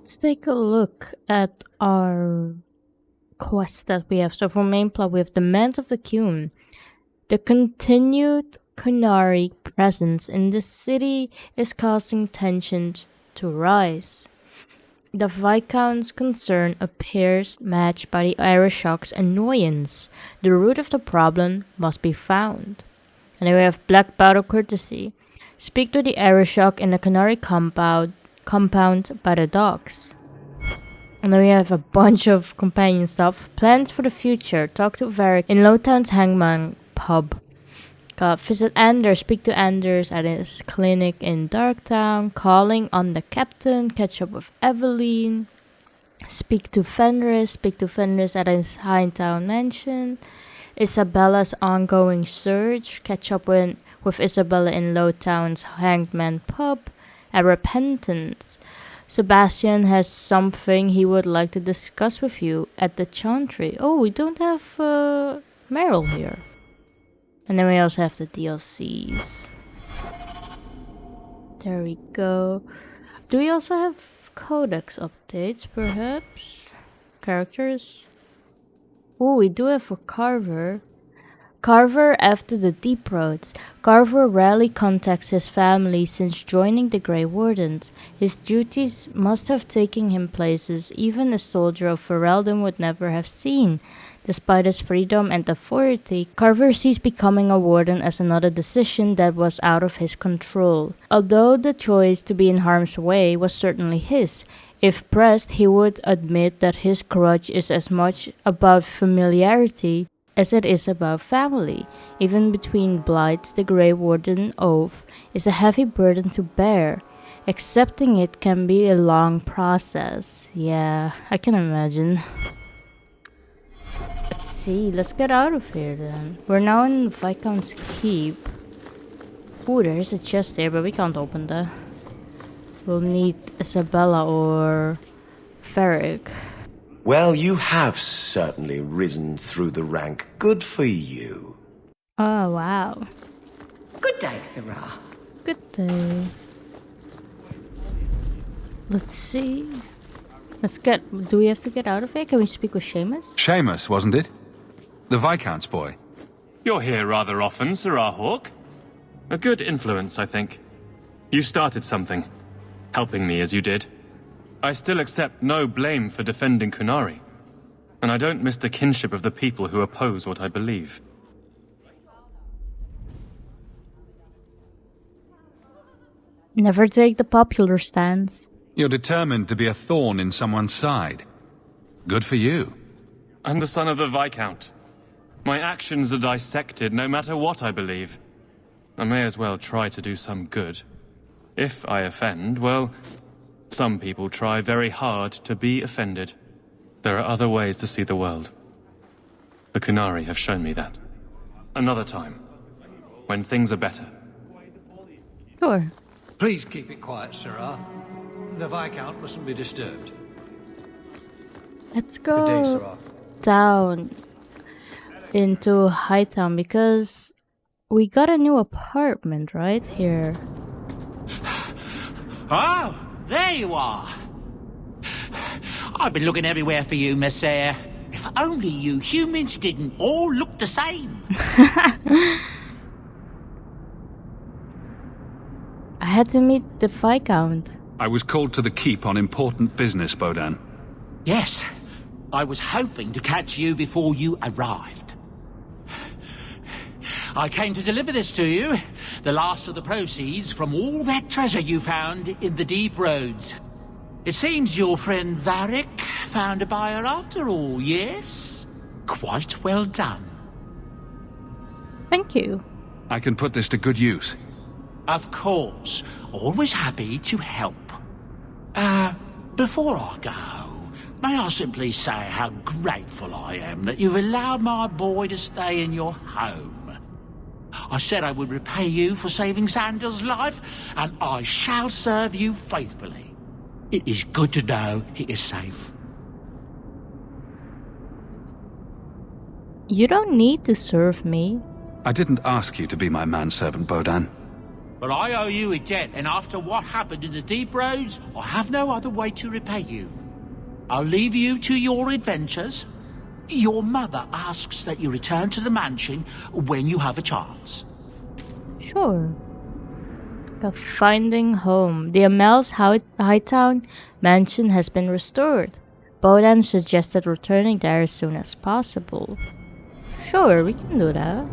let's take a look at our quest that we have. So for main plot, we have Demands of the Queen. The continued Qunari presence in the city is causing tensions to rise. The Viscount's concern appears matched by the Arishok's annoyance. The root of the problem must be found. And then we have Black Battle Courtesy. Speak to the Arishok in the Qunari compound by the docks. And then we have a bunch of companion stuff. Plans for the future. Talk to Varric in Lowtown's Hangman pub. Visit Anders. Speak to Anders at his clinic in Darktown. Calling on the captain. Catch up with Aveline. Speak to Fenris. Speak to Fenris at his Hightown mansion. Isabela's ongoing search. Catch up with Isabela in Lowtown's Hangman pub. At Repentance. Sebastian has something he would like to discuss with you at the Chantry. Oh, we don't have Merrill here. And then we also have the DLCs. There we go. Do we also have codex updates, perhaps? Characters? Oh, we do have a Carver. Carver after the Deep Roads. Carver rarely contacts his family since joining the Grey Wardens. His duties must have taken him places even a soldier of Ferelden would never have seen. Despite his freedom and authority, Carver sees becoming a warden as another decision that was out of his control. Although the choice to be in harm's way was certainly his, if pressed, he would admit that his grudge is as much about familiarity as it is about family. Even between blights, the Grey Warden oath is a heavy burden to bear. Accepting it can be a long process. Yeah, I can imagine. Let's see, let's get out of here then. We're now in Viscount's Keep. Ooh, there's a chest there, but we can't open that. We'll need Isabela or Varric. Well, you have certainly risen through the rank. Good for you. Oh, wow. Good day, Sarah. Good day. Let's see. Do we have to get out of here? Can we speak with Seamus? Seamus, wasn't it? The Viscount's boy. You're here rather often, Sirrah Hawke. A good influence, I think. You started something, helping me as you did. I still accept no blame for defending Qunari, and I don't miss the kinship of the people who oppose what I believe. Never take the popular stance. You're determined to be a thorn in someone's side. Good for you. I'm the son of the Viscount. My actions are dissected no matter what I believe. I may as well try to do some good. If I offend, well, some people try very hard to be offended. There are other ways to see the world. The Qunari have shown me that. Another time, when things are better. Sure. Please keep it quiet, Sirrah. The Viscount mustn't be disturbed. Let's Good day, go Sirrah. down into Hightown because we got a new apartment right here. Oh, there you are. I've been looking everywhere for you, Messiah. If only you humans didn't all look the same. I had to meet the Viscount. I was called to the keep on important business, Bodahn. Yes, I was hoping to catch you before you arrived. I came to deliver this to you, the last of the proceeds from all that treasure you found in the deep roads. It seems your friend Varric found a buyer after all, yes? Quite well done. Thank you. I can put this to good use. Of course, always happy to help. Before I go, may I simply say how grateful I am that you've allowed my boy to stay in your home. I said I would repay you for saving Sandal's life, and I shall serve you faithfully. It is good to know he is safe. You don't need to serve me. I didn't ask you to be my manservant, Bodahn. But I owe you a debt, and after what happened in the deep roads, I have no other way to repay you. I'll leave you to your adventures. Your mother asks that you return to the mansion when you have a chance. Sure. Finding home. The Amel's Hightown mansion has been restored. Bodahn suggested returning there as soon as possible. Sure, we can do that.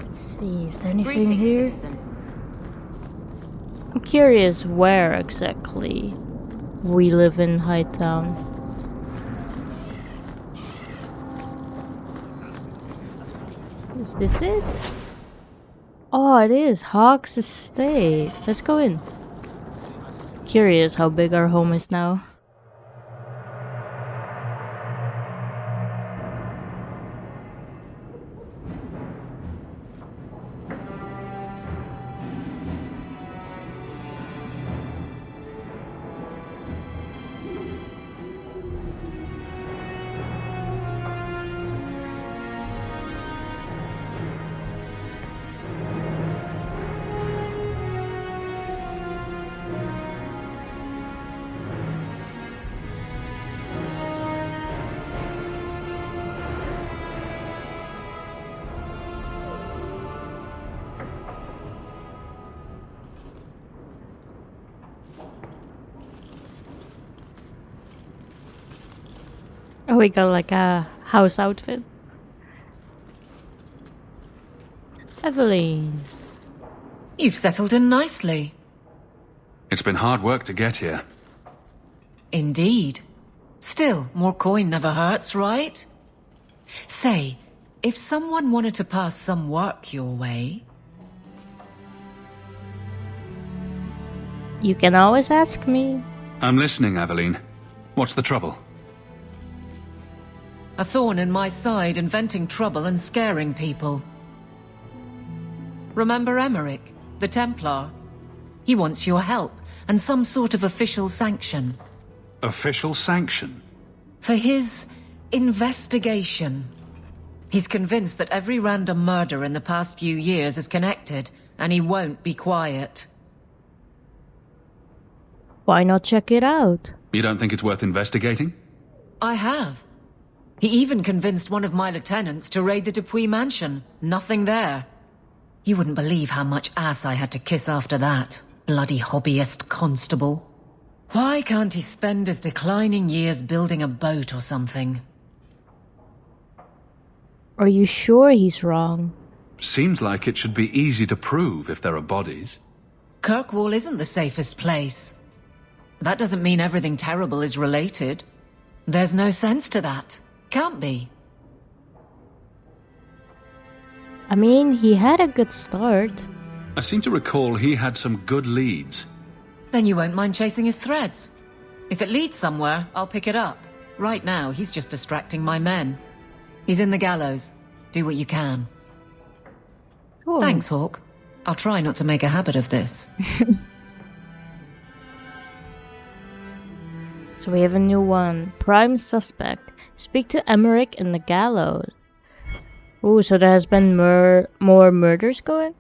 Let's see, is there anything here? I'm curious where exactly we live in Hightown. Is this it? Oh, it is Hawke's estate. Let's go in. Curious how big our home is now. Oh, we got like a house outfit. Aveline. You've settled in nicely. It's been hard work to get here. Indeed. Still, more coin never hurts, right? Say, if someone wanted to pass some work your way... You can always ask me. I'm listening, Aveline. What's the trouble? A thorn in my side, inventing trouble and scaring people. Remember Emmerich, the Templar? He wants your help, and some sort of official sanction. Official sanction? For his investigation. He's convinced that every random murder in the past few years is connected, and he won't be quiet. Why not check it out? You don't think it's worth investigating? I have. He even convinced one of my lieutenants to raid the Dupuis mansion. Nothing there. You wouldn't believe how much ass I had to kiss after that. Bloody hobbyist constable. Why can't he spend his declining years building a boat or something? Are you sure he's wrong? Seems like it should be easy to prove if there are bodies. Kirkwall isn't the safest place. That doesn't mean everything terrible is related. There's no sense to that. Can't be. I mean, he had a good start. I seem to recall he had some good leads. Then you won't mind chasing his threads. If it leads somewhere, I'll pick it up. Right now, he's just distracting my men. He's in the gallows. Do what you can. Cool. Thanks, Hawke. I'll try not to make a habit of this. So we have a new one. Prime suspect. Speak to Emmerich in the gallows. Ooh, so there has been more murders going?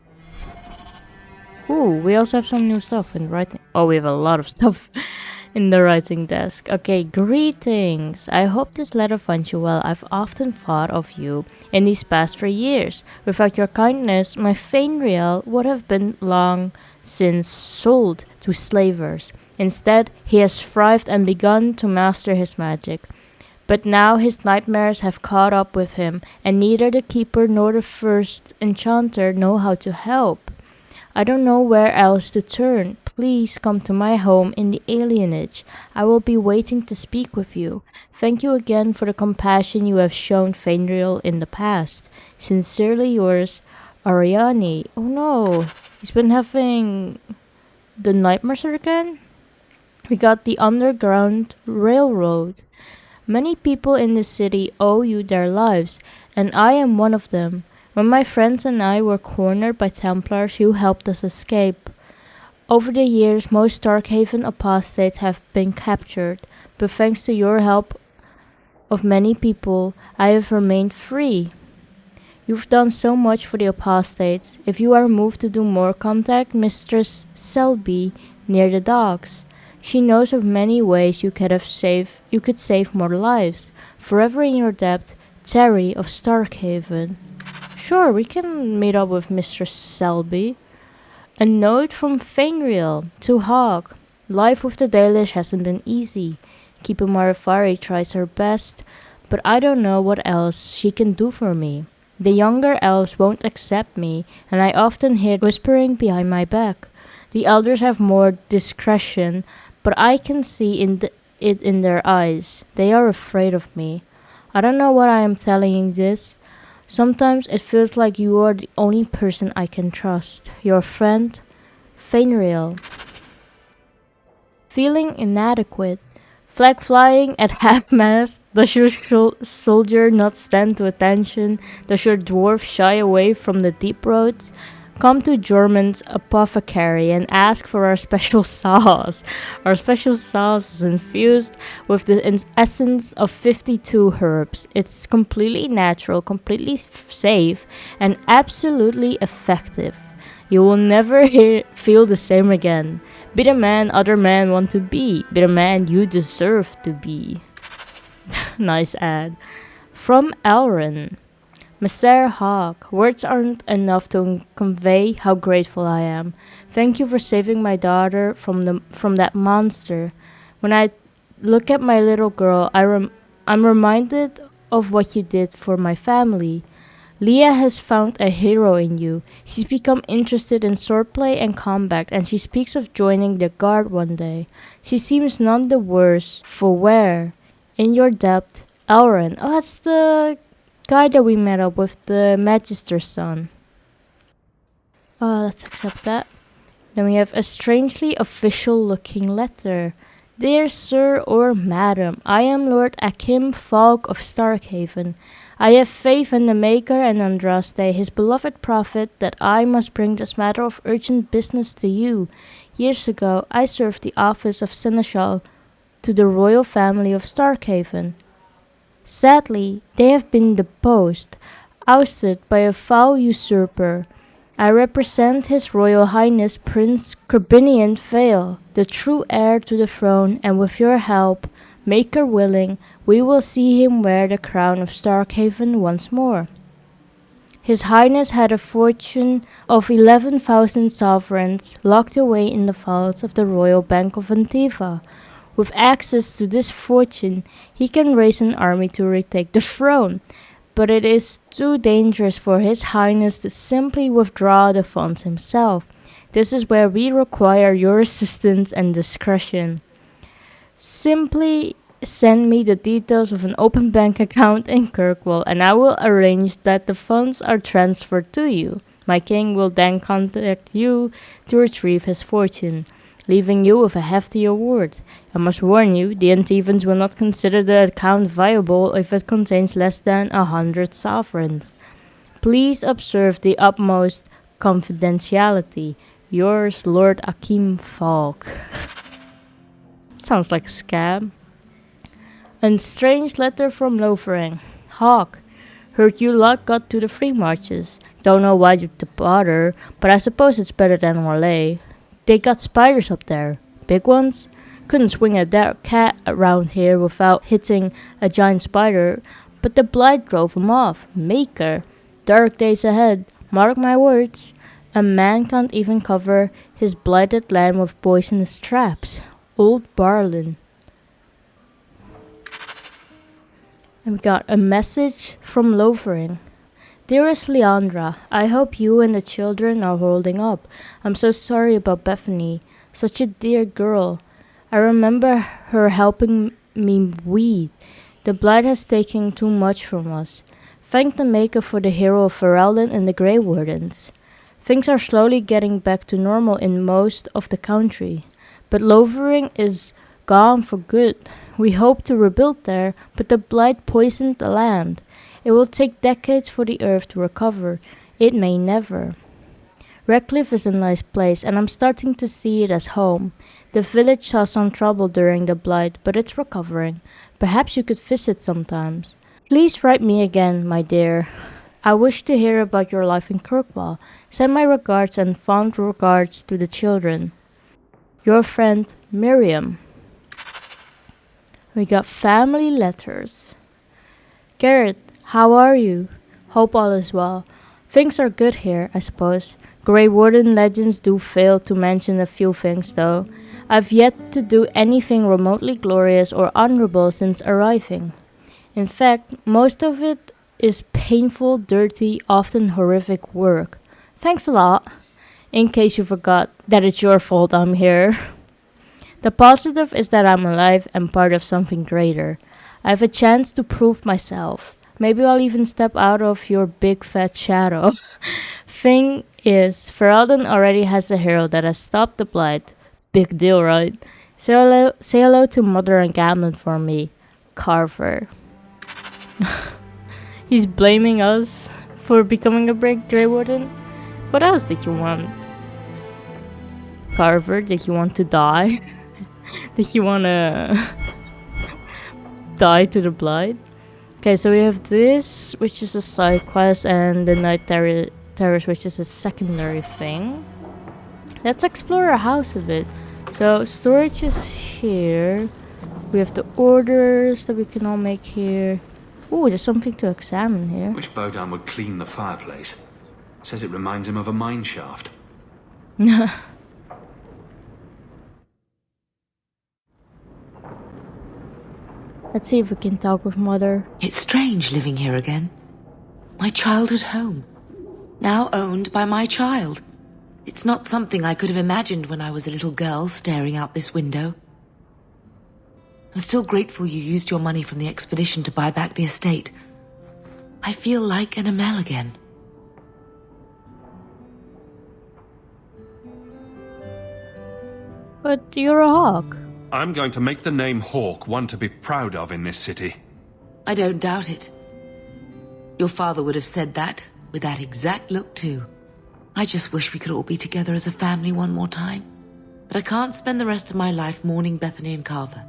Ooh, we also have some new stuff in writing. Oh, we have a lot of stuff in the writing desk. Okay, greetings. I hope this letter finds you well. I've often thought of you in these past 3 years. Without your kindness, my Fenris would have been long since sold to slavers. Instead, he has thrived and begun to master his magic. But now his nightmares have caught up with him, and neither the keeper nor the first enchanter know how to help. I don't know where else to turn. Please come to my home in the alienage. I will be waiting to speak with you. Thank you again for the compassion you have shown Fenris in the past. Sincerely yours, Ariane. Oh no, he's been having the nightmares again? We got the Underground Railroad. Many people in the city owe you their lives, and I am one of them. When my friends and I were cornered by Templars, you helped us escape. Over the years, most Darkhaven apostates have been captured, but thanks to your help of many people, I have remained free. You've done so much for the apostates. If you are moved to do more, contact Mistress Selby near the docks. She knows of many ways you could save more lives. Forever in your debt, Terry of Starkhaven. Sure, we can meet up with Mistress Selby. A note from Fenris to Hawke. Life with the Dalish hasn't been easy. Keeper Marifari tries her best, but I don't know what else she can do for me. The younger elves won't accept me, and I often hear whispering behind my back. The elders have more discretion, but I can see it in their eyes. They are afraid of me. I don't know why I am telling you this. Sometimes it feels like you are the only person I can trust. Your friend, Fenris. Feeling inadequate. Flag flying at half-mast. Does your soldier not stand to attention? Does your dwarf shy away from the deep roads? Come to Jormungand's apothecary and ask for our special sauce. Our special sauce is infused with the essence of 52 herbs. It's completely natural, completely safe, and absolutely effective. You will never feel the same again. Be the man other men want to be. Be the man you deserve to be. Nice ad. From Elrin. Messer Hawke, words aren't enough to convey how grateful I am. Thank you for saving my daughter from that monster. When I look at my little girl, I'm reminded of what you did for my family. Leah has found a hero in you. She's become interested in swordplay and combat, and she speaks of joining the guard one day. She seems none the worse for wear. In your depth, Elrin. Oh, that's the guy that we met up with, the Magister's son. Let's accept that. Then we have a strangely official-looking letter. Dear Sir or Madam, I am Lord Akim Falk of Starkhaven. I have faith in the Maker and Andraste, his beloved prophet, that I must bring this matter of urgent business to you. Years ago, I served the office of Seneschal to the royal family of Starkhaven. Sadly, they have been deposed, ousted by a foul usurper. I represent His Royal Highness Prince Corbinian Vale, the true heir to the throne, and with your help, Maker willing, we will see him wear the crown of Starkhaven once more. His Highness had a fortune of 11,000 sovereigns locked away in the vaults of the Royal Bank of Antiva. With access to this fortune, he can raise an army to retake the throne, but it is too dangerous for His Highness to simply withdraw the funds himself. This is where we require your assistance and discretion. Simply send me the details of an open bank account in Kirkwall, and I will arrange that the funds are transferred to you. My king will then contact you to retrieve his fortune, leaving you with a hefty award. I must warn you, the Antivans will not consider the account viable if it contains less than 100 sovereigns. Please observe the utmost confidentiality. Yours, Lord Akim Falk. Sounds like a scam. A strange letter from Lothering. Hawke, heard you lot got to the free marches. Don't know why you bother, but I suppose it's better than Orlais. They got spiders up there. Big ones? Couldn't swing a dark cat around here without hitting a giant spider, but the blight drove him off. Maker. Dark days ahead. Mark my words. A man can't even cover his blighted land with poisonous traps. Old Barlin. And we got a message from Lothering. Dearest Leandra, I hope you and the children are holding up. I'm so sorry about Bethany. Such a dear girl. I remember her helping me weed. The blight has taken too much from us. Thank the Maker for the hero of Ferelden and the Grey Wardens. Things are slowly getting back to normal in most of the country. But Lothering is gone for good. We hope to rebuild there, but the blight poisoned the land. It will take decades for the earth to recover. It may never. Redcliffe is a nice place, and I'm starting to see it as home. The village saw some trouble during the blight, but it's recovering. Perhaps you could visit sometimes. Please write me again, my dear. I wish to hear about your life in Kirkwall. Send my regards and fond regards to the children. Your friend, Miriam. We got family letters. Garrett, how are you? Hope all is well. Things are good here, I suppose. Grey Warden legends do fail to mention a few things, though. I've yet to do anything remotely glorious or honorable since arriving. In fact, most of it is painful, dirty, often horrific work. Thanks a lot. In case you forgot that it's your fault I'm here. The positive is that I'm alive and part of something greater. I have a chance to prove myself. Maybe I'll even step out of your big fat shadow. Thing is, Ferelden already has a hero that has stopped the Blight. Big deal, right? Say hello to Mother and Gamlin for me. Carver. He's blaming us for becoming a Grey Warden? What else did you want? Carver, did you want to die? Did you want to die to the Blight? Okay, so we have this, which is a side quest, and the Night Terrace, which is a secondary thing. Let's explore our house a bit. So, storage is here. We have the orders that we can all make here. Ooh, there's something to examine here. Wish Bodahn would clean the fireplace. Says it reminds him of a mine shaft. Let's see if we can talk with Mother. It's strange living here again. My childhood home. Now owned by my child. It's not something I could have imagined when I was a little girl staring out this window. I'm still grateful you used your money from the expedition to buy back the estate. I feel like an Amel again. But you're a Hawke. I'm going to make the name Hawke one to be proud of in this city. I don't doubt it. Your father would have said that, with that exact look too. I just wish we could all be together as a family one more time. But I can't spend the rest of my life mourning Bethany and Carver.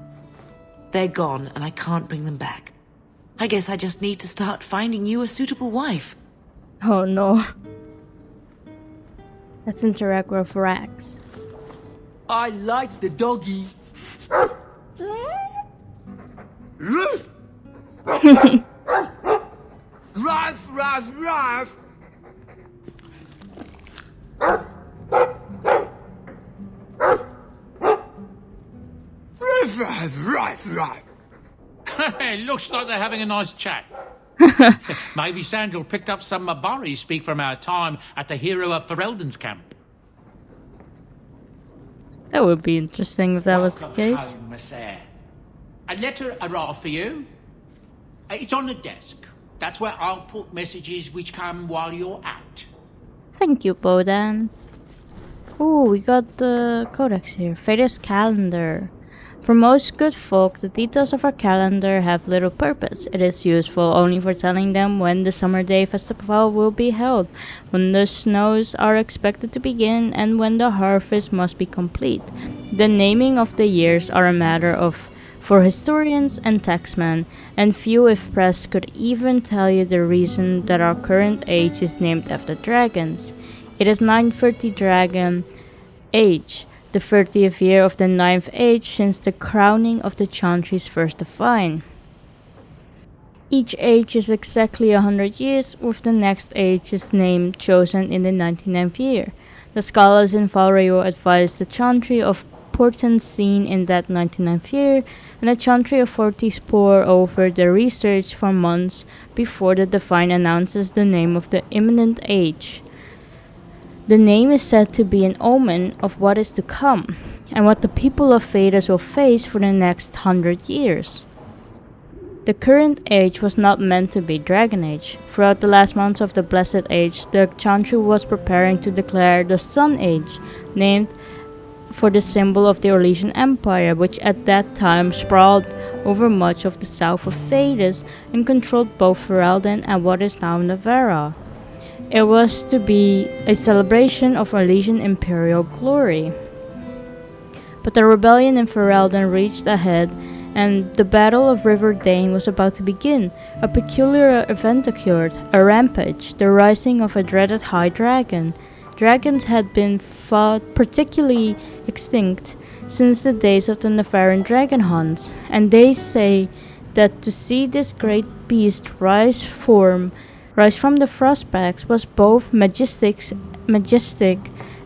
They're gone, and I can't bring them back. I guess I just need to start finding you a suitable wife. Oh no. Let's interact with Rax. I like the doggy. Ruff, ruff, ruff. Right. It looks like they're having a nice chat. Maybe Sandal picked up some Mabari speak from our time at the hero of Ferelden's camp. That would be interesting if that was the case. Home, Sir. A letter arrived for you. It's on the desk. That's where I'll put messages which come while you're out. Thank you, Bodahn. Ooh, we got the codex here. Fader's calendar. For most good folk, the details of our calendar have little purpose. It is useful only for telling them when the summer day festival will be held, when the snows are expected to begin, and when the harvest must be complete. The naming of the years are a matter of for historians and taxmen, and few if pressed could even tell you the reason that our current age is named after dragons. It is 930 Dragon Age, the 30th year of the 9th age since the crowning of the Chantry's first divine. Each age is exactly 100 years, with the next age's name chosen in the 99th year. The scholars in Valrayo advise the Chantry of portents seen in that 99th year, and the Chantry authorities pore over the research for months before the divine announces the name of the imminent age. The name is said to be an omen of what is to come, and what the people of Thedas will face for the next 100 years. The current age was not meant to be Dragon Age. Throughout the last months of the Blessed Age, the Chantry was preparing to declare the Sun Age, named for the symbol of the Orlesian Empire, which at that time sprawled over much of the south of Thedas and controlled both Ferelden and what is now Navarra. It was to be a celebration of Orlesian imperial glory. But the rebellion in Ferelden reached a head, and the Battle of River Dane was about to begin. A peculiar event occurred, a rampage, the rising of a dreaded high dragon. Dragons had been thought particularly extinct since the days of the Nefaran dragon hunts, and they say that to see this great beast rise from the frostbacks was both majestic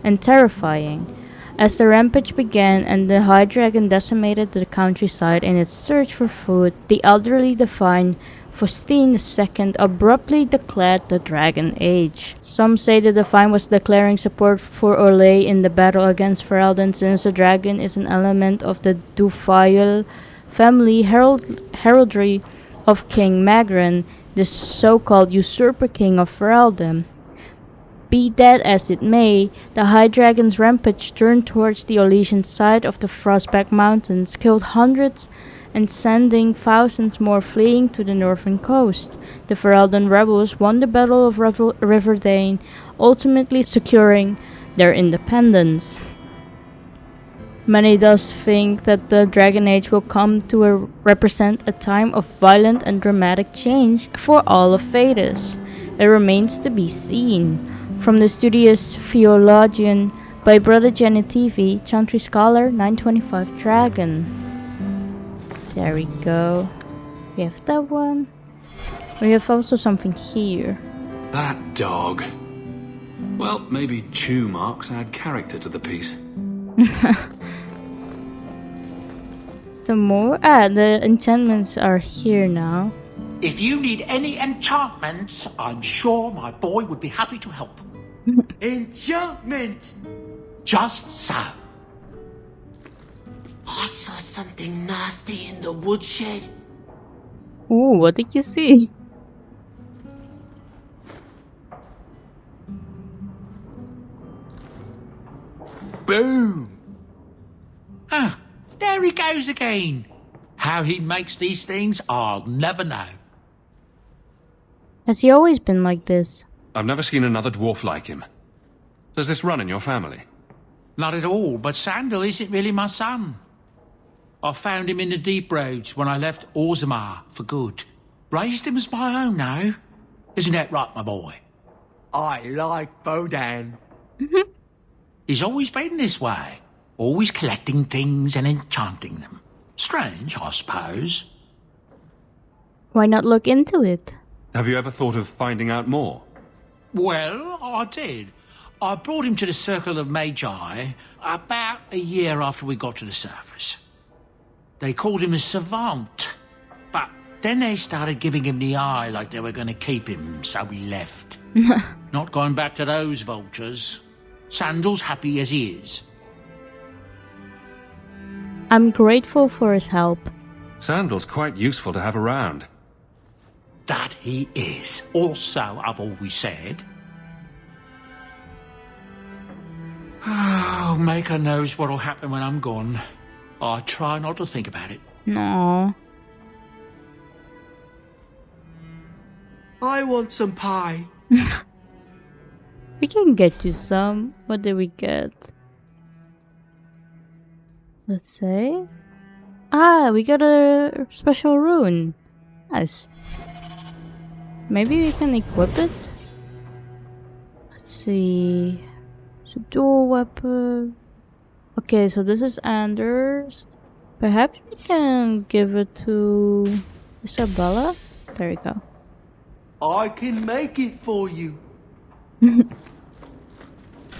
and terrifying. As the rampage began and the high dragon decimated the countryside in its search for food, the elderly divine Faustine II abruptly declared the Dragon Age. Some say the Divine was declaring support for Orlais in the battle against Ferelden, since the dragon is an element of the Dufayel family heraldry of King Magran, the so-called usurper king of Ferelden. Be that as it may, the High Dragon's rampage turned towards the Orlesian side of the Frostback Mountains, killed hundreds and sending thousands more fleeing to the northern coast. The Ferelden rebels won the Battle of River Dane, ultimately securing their independence. Many thus think that the Dragon Age will come to represent a time of violent and dramatic change for all of Thedas. It remains to be seen. From the studious Theologian by Brother Jenny TV, Chantry Scholar 925 Dragon. There we go. We have that one. We have also something here. That dog. Well, maybe chew marks add character to the piece. The enchantments are here now. If you need any enchantments, I'm sure my boy would be happy to help. Enchantment! Just so. I saw something nasty in the woodshed. Ooh, what did you see? Boom! Ah, there he goes again. How he makes these things, I'll never know. Has he always been like this? I've never seen another dwarf like him. Does this run in your family? Not at all, but Sandal isn't really my son. I found him in the deep roads when I left Orzammar for good. Raised him as my own now. Isn't that right, my boy? I like Bodahn. He's always been this way. Always collecting things and enchanting them. Strange, I suppose. Why not look into it? Have you ever thought of finding out more? Well, I did. I brought him to the Circle of Magi about a year after we got to the surface. They called him a savant, but then they started giving him the eye like they were going to keep him, so we left. Not going back to those vultures. Sandal's happy as he is. I'm grateful for his help. Sandal's quite useful to have around. That he is. Also, I've always said. Oh, Maker knows what'll happen when I'm gone. I try not to think about it. No. I want some pie. We can get you some. What did we get? Let's say. Ah, we got a special rune. Nice. Maybe we can equip it? Let's see. It's a dual weapon. Okay, so this is Anders. Perhaps we can give it to Isabela. There we go. I can make it for you.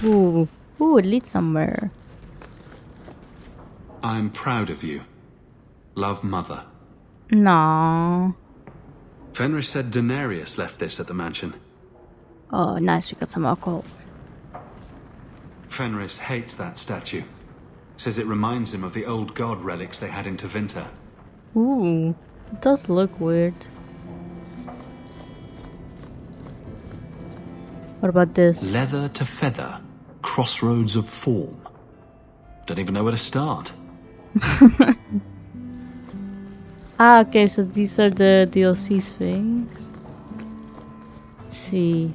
Ooh, it leads somewhere. I'm proud of you. Love, Mother. No. Fenris said Daenerys left this at the mansion. Oh, nice. We got some alcohol. Fenris hates that statue. Says it reminds him of the old god relics they had in Tevinter. Ooh, it does look weird. What about this? Leather to feather, crossroads of form. Don't even know where to start. Ah, okay, so these are the DLC things. Let's see.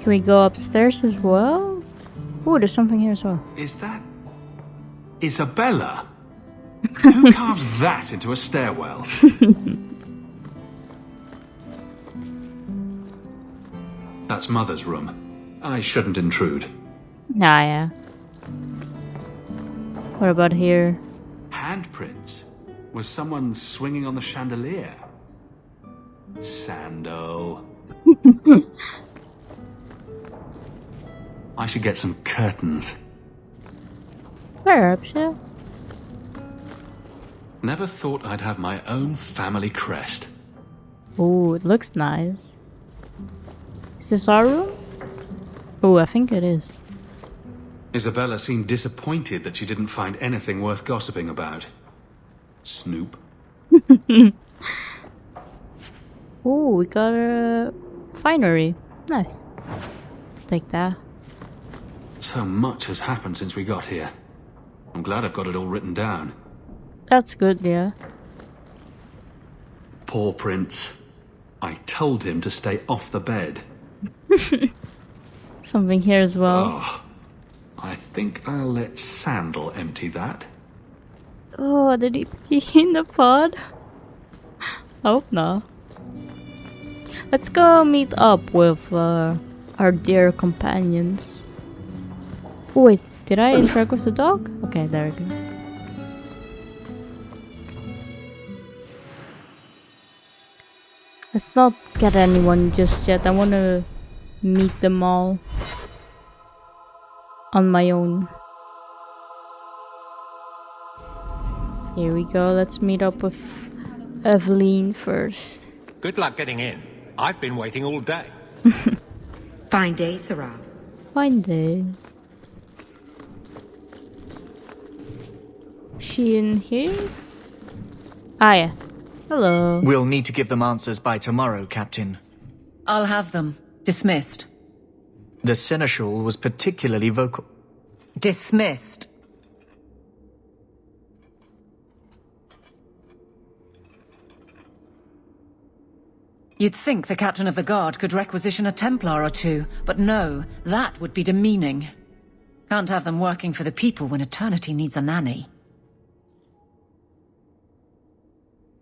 Can we go upstairs as well? Oh, there's something here as well. Is that Isabela? Who carves that into a stairwell? That's Mother's room. I shouldn't intrude. Ah, yeah. What about here? Handprints? Was someone swinging on the chandelier? Sandal. I should get some curtains. Perhaps, yeah. Never thought I'd have my own family crest. Oh, it looks nice. Is this our room? Oh, I think it is. Isabela seemed disappointed that she didn't find anything worth gossiping about. Snoop. Oh, we got a finery. Nice. Take that. So much has happened since we got here. I'm glad I've got it all written down. That's good, yeah. Poor Prince. I told him to stay off the bed. Something here as well. Oh, I think I'll let Sandal empty that. Oh, did he pee in the pod? I hope not. Let's go meet up with our dear companions. Oh, wait, did I interact with the dog? Okay, there we go. Let's not get anyone just yet. I want to meet them all on my own. Here we go. Let's meet up with Aveline first. Good luck getting in. I've been waiting all day. Fine day, Sarah. Fine day. She in here? Ah, yeah. Hello. We'll need to give them answers by tomorrow, Captain. I'll have them. Dismissed. The Seneschal was particularly vocal. Dismissed. You'd think the captain of the guard could requisition a Templar or two, but no, that would be demeaning. Can't have them working for the people when eternity needs a nanny.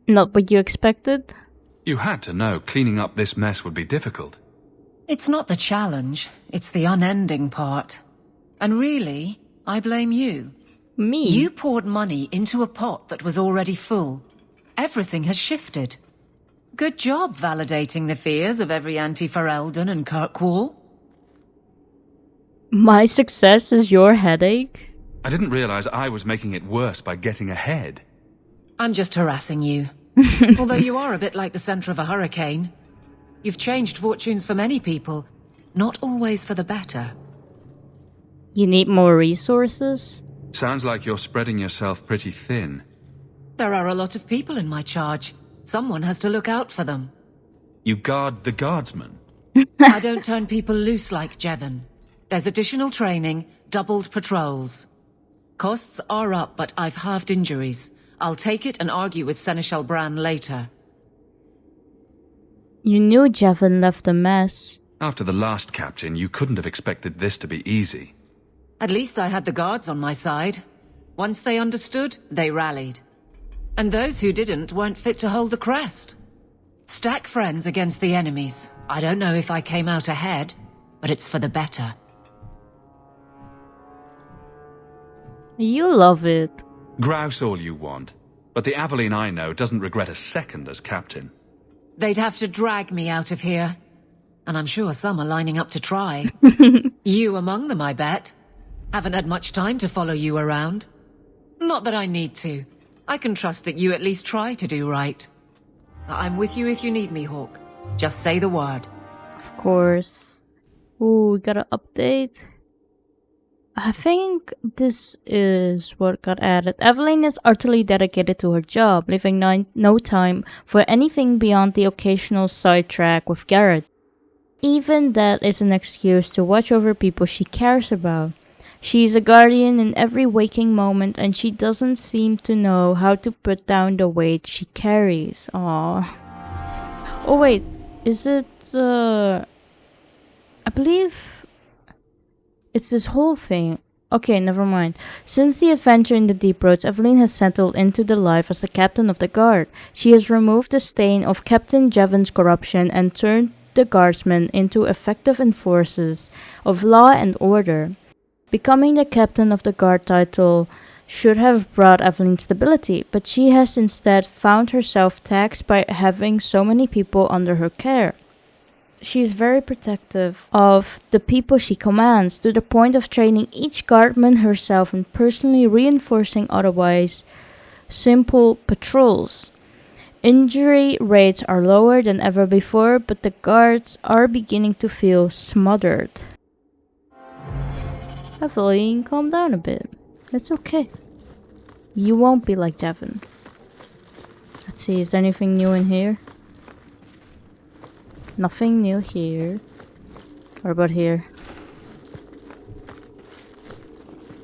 Not what you expected? You had to know cleaning up this mess would be difficult. It's not the challenge, it's the unending part. And really, I blame you. Me? You poured money into a pot that was already full. Everything has shifted. Good job validating the fears of every anti-Ferelden and Kirkwall. My success is your headache? I didn't realize I was making it worse by getting ahead. I'm just harassing you. Although you are a bit like the center of a hurricane. You've changed fortunes for many people, not always for the better. You need more resources? Sounds like you're spreading yourself pretty thin. There are a lot of people in my charge. Someone has to look out for them. You guard the guardsmen? I don't turn people loose like Jevon. There's additional training, doubled patrols. Costs are up, but I've halved injuries. I'll take it and argue with Seneschal Bran later. You knew Jevon left a mess. After the last captain, you couldn't have expected this to be easy. At least I had the guards on my side. Once they understood, they rallied. And those who didn't weren't fit to hold the crest. Stack friends against the enemies. I don't know if I came out ahead, but it's for the better. You love it. Grouse all you want, but the Aveline I know doesn't regret a second as captain. They'd have to drag me out of here. And I'm sure some are lining up to try. You among them, I bet. Haven't had much time to follow you around. Not that I need to. I can trust that you at least try to do right. I'm with you if you need me, Hawke. Just say the word. Of course. Ooh, we got an update. I think this is what got added. Aveline is utterly dedicated to her job, leaving no time for anything beyond the occasional sidetrack with Garrett. Even that is an excuse to watch over people she cares about. She's a guardian in every waking moment, and she doesn't seem to know how to put down the weight she carries. Aww. Oh wait, is it, I believe it's this whole thing. Okay, never mind. Since the adventure in the deep roads, Aveline has settled into the life as the captain of the guard. She has removed the stain of Captain Jevon's corruption and turned the guardsmen into effective enforcers of law and order. Becoming the captain of the guard title should have brought Aveline stability, but she has instead found herself taxed by having so many people under her care. She is very protective of the people she commands, to the point of training each guardman herself and personally reinforcing otherwise simple patrols. Injury rates are lower than ever before, but the guards are beginning to feel smothered. Aveline, calm down a bit. It's okay. You won't be like Jevon. Let's see, is there anything new in here? Nothing new here. What about here?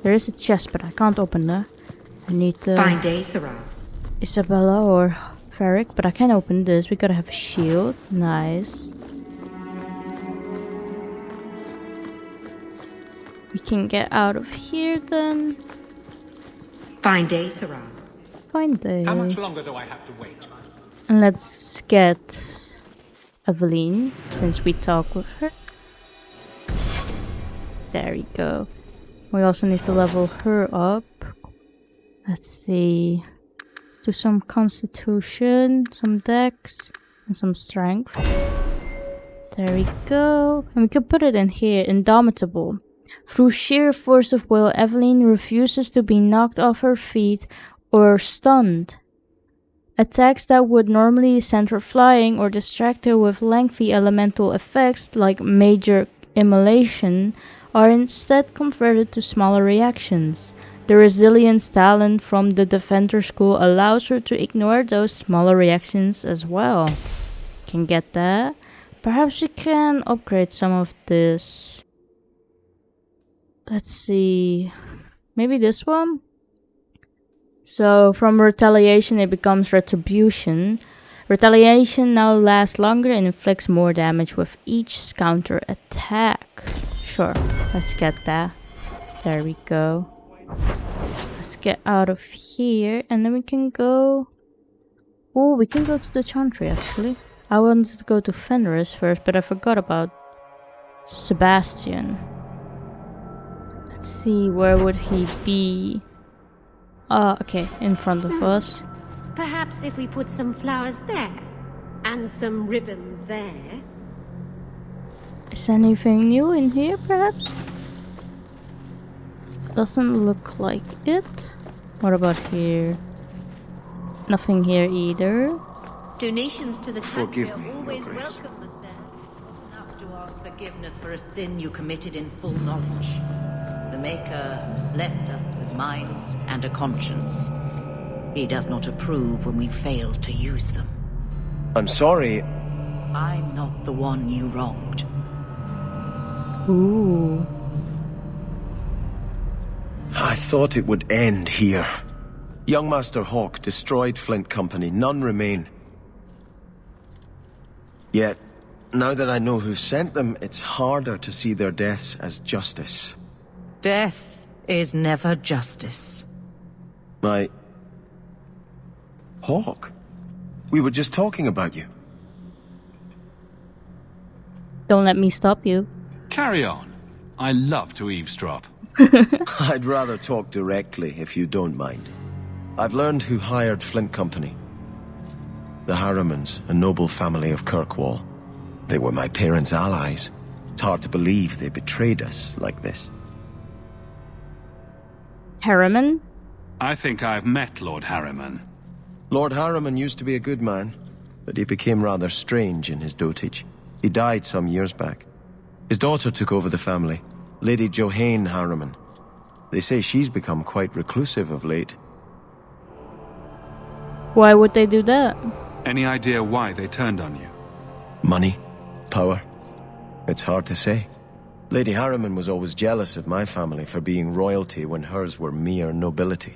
There is a chest, but I can't open that. I need to... Fine day, Sarah. Isabela or Varric, but I can open this. We gotta have a shield. Nice. We can get out of here then. Fine day, Sarah. Fine day. How much longer do I have to wait? And let's get Aveline, since we talk with her. There we go. We also need to level her up. Let's see. Let's do some constitution, some dex, and some strength. There we go. And we can put it in here, indomitable. Through sheer force of will, Aveline refuses to be knocked off her feet or stunned. Attacks that would normally send her flying or distract her with lengthy elemental effects like major immolation are instead converted to smaller reactions. The resilience talent from the Defender School allows her to ignore those smaller reactions as well. Can get that. Perhaps we can upgrade some of this. Let's see. Maybe this one? So from retaliation it becomes retribution. Retaliation now lasts longer and inflicts more damage with each counter attack. Sure, let's get that. There we go. Let's get out of here and then we can go... Oh, we can go to the Chantry actually. I wanted to go to Fenris first, but I forgot about Sebastian. Let's see, where would he be? Okay, in front of us. Perhaps if we put some flowers there, and some ribbon there. Is anything new in here, perhaps? Doesn't look like it. What about here? Nothing here either. Donations to the Forgive country me, are always Your Grace. welcome, Marcel. Enough to ask forgiveness for a sin you committed in full knowledge. The Maker blessed us with minds and a conscience. He does not approve when we fail to use them. I'm sorry. I'm not the one you wronged. Ooh. I thought it would end here. Young Master Hawke destroyed Flint Company. None remain. Yet, now that I know who sent them, it's harder to see their deaths as justice. Death is never justice. Hawke? We were just talking about you. Don't let me stop you. Carry on. I love to eavesdrop. I'd rather talk directly, if you don't mind. I've learned who hired Flint Company. The Harrimans, a noble family of Kirkwall. They were my parents' allies. It's hard to believe they betrayed us like this. Harriman? I think I've met Lord Harriman. Lord Harriman used to be a good man, but he became rather strange in his dotage. He died some years back. His daughter took over the family, Lady Johanne Harriman. They say she's become quite reclusive of late. Why would they do that? Any idea why they turned on you? Money? Power? It's hard to say. Lady Harriman was always jealous of my family for being royalty when hers were mere nobility.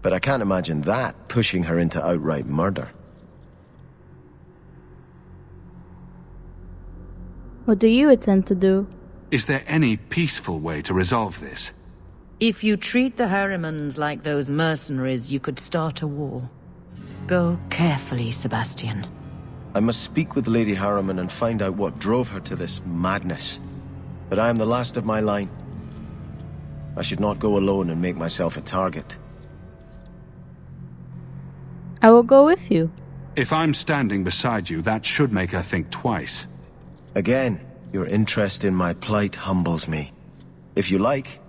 But I can't imagine that pushing her into outright murder. What do you intend to do? Is there any peaceful way to resolve this? If you treat the Harrimans like those mercenaries, you could start a war. Go carefully, Sebastian. I must speak with Lady Harriman and find out what drove her to this madness. But I am the last of my line. I should not go alone and make myself a target. I will go with you. If I'm standing beside you, that should make her think twice. Again, your interest in my plight humbles me. If you like,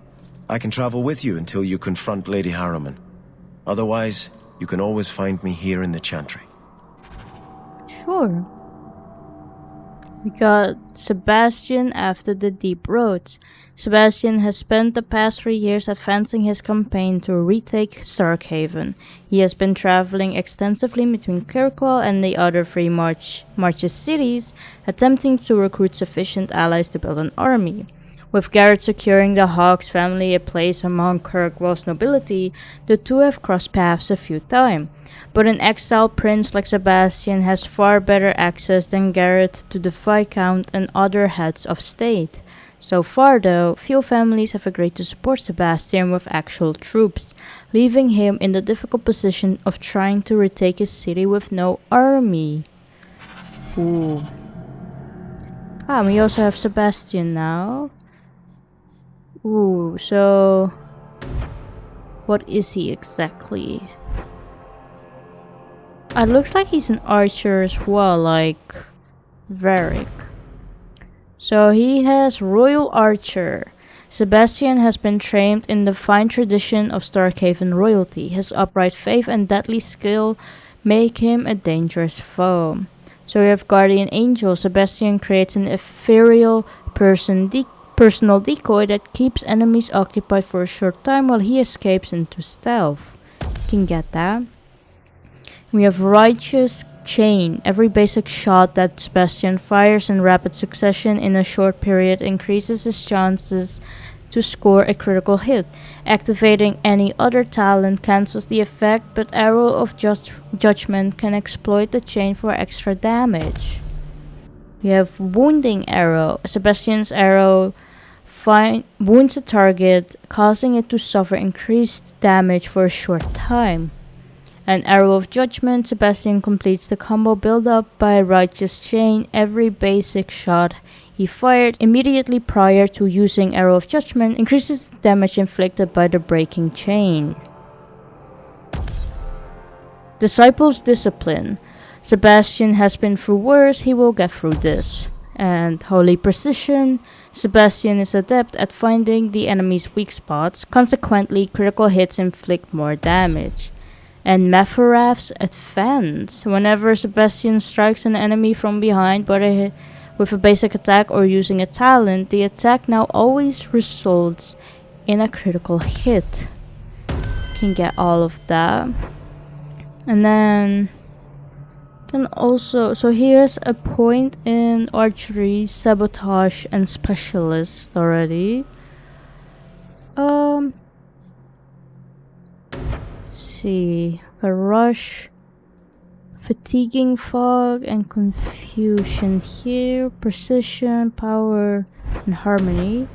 I can travel with you until you confront Lady Harriman. Otherwise, you can always find me here in the Chantry. Sure. We got Sebastian after the Deep Roads. Sebastian has spent the past 3 years advancing his campaign to retake Starkhaven. He has been traveling extensively between Kirkwall and the other 3 Marches cities, attempting to recruit sufficient allies to build an army. With Garrett securing the Hawke's family a place among Kirkwall's nobility, the two have crossed paths a few times. But an exiled prince like Sebastian has far better access than Garrett to the Viscount and other heads of state. So far though, few families have agreed to support Sebastian with actual troops, leaving him in the difficult position of trying to retake his city with no army. Ooh. We also have Sebastian now. Ooh, so what is he exactly? It looks like he's an archer as well, like Varric. So he has Royal Archer. Sebastian has been trained in the fine tradition of Starkhaven royalty. His upright faith and deadly skill make him a dangerous foe. So we have Guardian Angel. Sebastian creates an ethereal personal decoy that keeps enemies occupied for a short time while he escapes into stealth. You can get that. We have Righteous Chain. Every basic shot that Sebastian fires in rapid succession in a short period increases his chances to score a critical hit. Activating any other talent cancels the effect, but Arrow of Judgment can exploit the chain for extra damage. We have Wounding Arrow. Sebastian's arrow wounds a target, causing it to suffer increased damage for a short time. An Arrow of Judgment. Sebastian completes the combo build-up by Righteous Chain. Every basic shot he fired immediately prior to using Arrow of Judgment increases the damage inflicted by the breaking chain. Disciples Discipline. Sebastian has been through worse, he will get through this. And Holy Precision. Sebastian is adept at finding the enemy's weak spots, consequently critical hits inflict more damage. And Mepharaf's Advance. Whenever Sebastian strikes an enemy from behind with a basic attack or using a talent, the attack now always results in a critical hit. Can get all of that. And then also, so here's a point in archery, sabotage, and specialist already. See, a rush, fatiguing fog, and confusion here, precision, power, and harmony.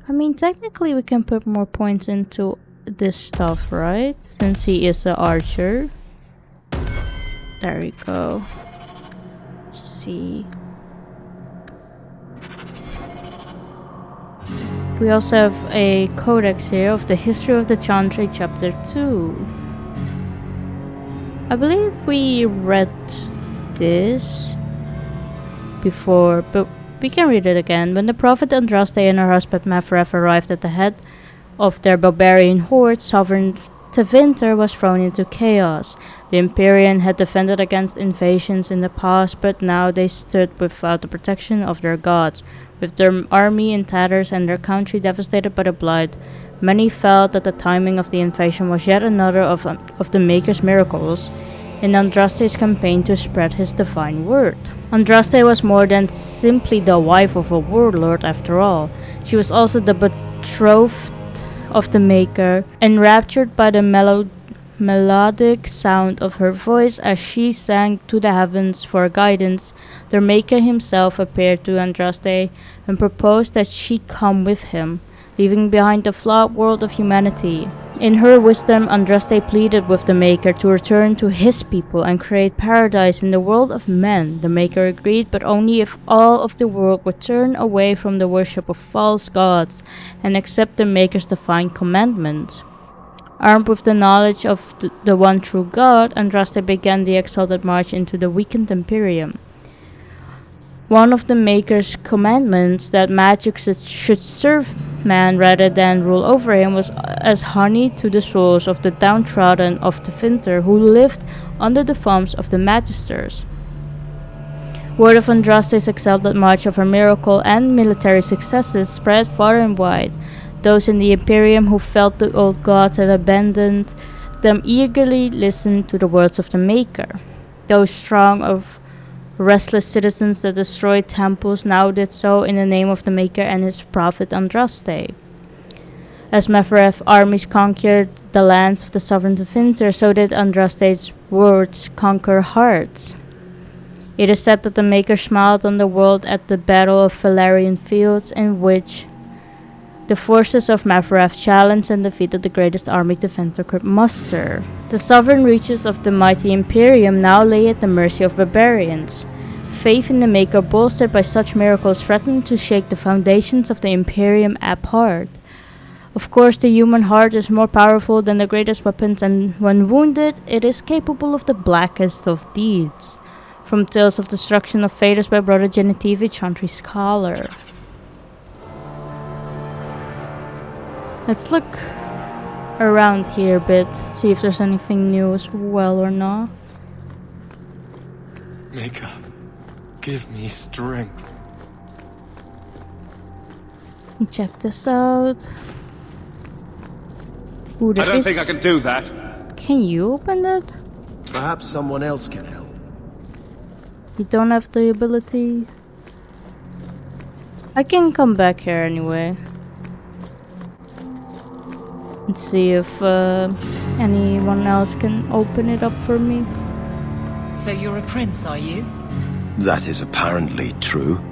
I mean, technically we can put more points into this stuff, right? Since he is an archer. There we go. Let's see. We also have a codex here of the history of the Chantry, chapter 2. I believe we read this before, but we can read it again. When the prophet Andraste and her husband Mepharaf arrived at the head of their barbarian horde, Sovereign Tevinter was thrown into chaos. The Empyrean had defended against invasions in the past, but now they stood without the protection of their gods. With their army in tatters and their country devastated by the blood, many felt that the timing of the invasion was yet another of the Maker's miracles in Andraste's campaign to spread his divine word. Andraste was more than simply the wife of a warlord after all. She was also the betrothed of the Maker, enraptured by the melodic sound of her voice as she sang to the heavens for guidance. The Maker himself appeared to Andraste and proposed that she come with him. leaving behind the flawed world of humanity. In her wisdom, Andraste pleaded with the Maker to return to his people and create paradise in the world of men. The Maker agreed, but only if all of the world would turn away from the worship of false gods and accept the Maker's divine commandments. Armed with the knowledge of the one true God, Andraste began the exalted march into the weakened Imperium. One of the Maker's commandments, that magic should serve man rather than rule over him, was as honey to the souls of the downtrodden of the Winter who lived under the thumbs of the Magisters. Word of Andraste's exalted march, of her miracle and military successes, spread far and wide. Those in the Imperium who felt the old gods had abandoned them eagerly listened to the words of the Maker. Those strong of restless citizens that destroyed temples now did so in the name of the Maker and his prophet Andraste. As Mephareth's armies conquered the lands of the sovereign Winter, so did Andraste's words conquer hearts. It is said that the Maker smiled on the world at the Battle of Valerian Fields, in which the forces of Mephareth challenged and defeated the greatest army the Winter could muster. The sovereign reaches of the mighty Imperium now lay at the mercy of barbarians. Faith in the Maker, bolstered by such miracles, threatened to shake the foundations of the Imperium apart. Of course, the human heart is more powerful than the greatest weapons, and when wounded, it is capable of the blackest of deeds. From Tales of Destruction of Faders by Brother Genetivi, Chantry Scholar. Let's look around here a bit, see if there's anything new as well or not. Maker, give me strength. Check this out. Ooh, I don't think I can do that. Can you open it? Perhaps someone else can help. You don't have the ability. I can come back here anyway. Let's see if anyone else can open it up for me. So you're a prince, are you? That is apparently true.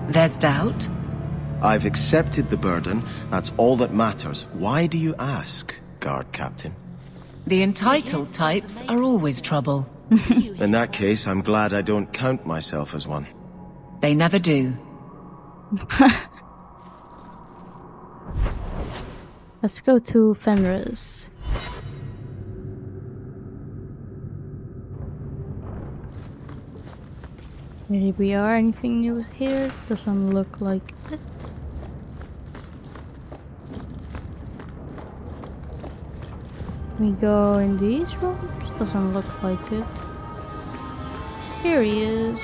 There's doubt? I've accepted the burden. That's all that matters. Why do you ask, guard captain? The entitled types are always trouble. In that case, I'm glad I don't count myself as one. They never do. Let's go to Fenris. Here we are. Anything new here? Doesn't look like it. We go in these rooms? Doesn't look like it. Here he is.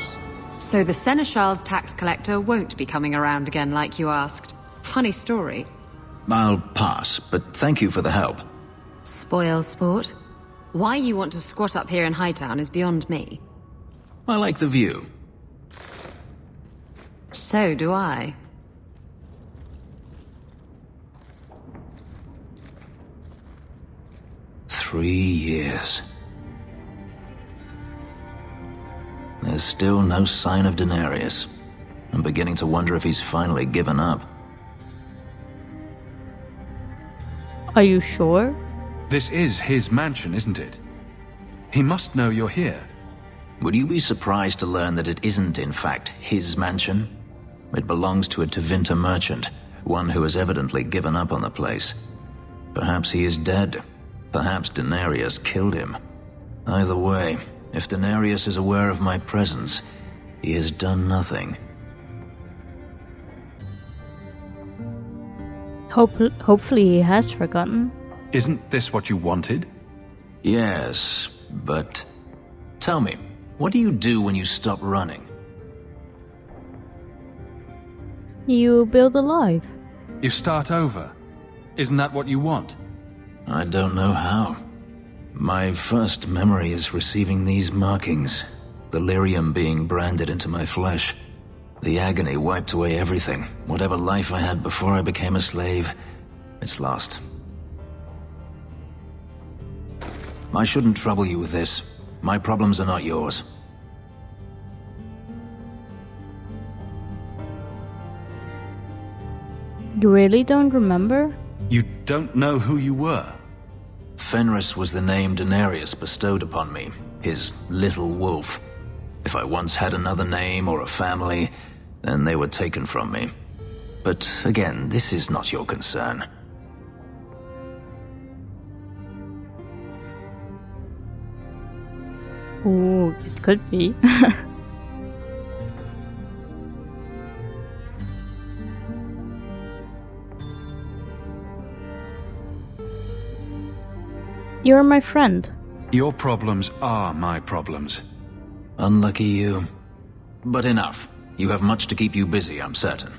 So the Seneschal's tax collector won't be coming around again like you asked. Funny story. I'll pass, but thank you for the help. Spoil sport. Why you want to squat up here in Hightown is beyond me. I like the view. So do I. Three years. There's still no sign of Denarius. I'm beginning to wonder if he's finally given up. Are you sure? This is his mansion, isn't it? He must know you're here. Would you be surprised to learn that it isn't, in fact, his mansion? It belongs to a Tevinter merchant, one who has evidently given up on the place. Perhaps he is dead. Perhaps Denarius killed him. Either way, if Denarius is aware of my presence, he has done nothing. Hopefully he has forgotten. Isn't this what you wanted? Yes, but... Tell me, what do you do when you stop running? You build a life. You start over. Isn't that what you want? I don't know how. My first memory is receiving these markings. The lyrium being branded into my flesh. The agony wiped away everything. Whatever life I had before I became a slave, it's lost. I shouldn't trouble you with this. My problems are not yours. You really don't remember? You don't know who you were? Fenris was the name Daenerys bestowed upon me, his little wolf. If I once had another name or a family, then they were taken from me. But again, this is not your concern. Ooh, it could be. You're my friend. Your problems are my problems. Unlucky you. But enough. You have much to keep you busy, I'm certain.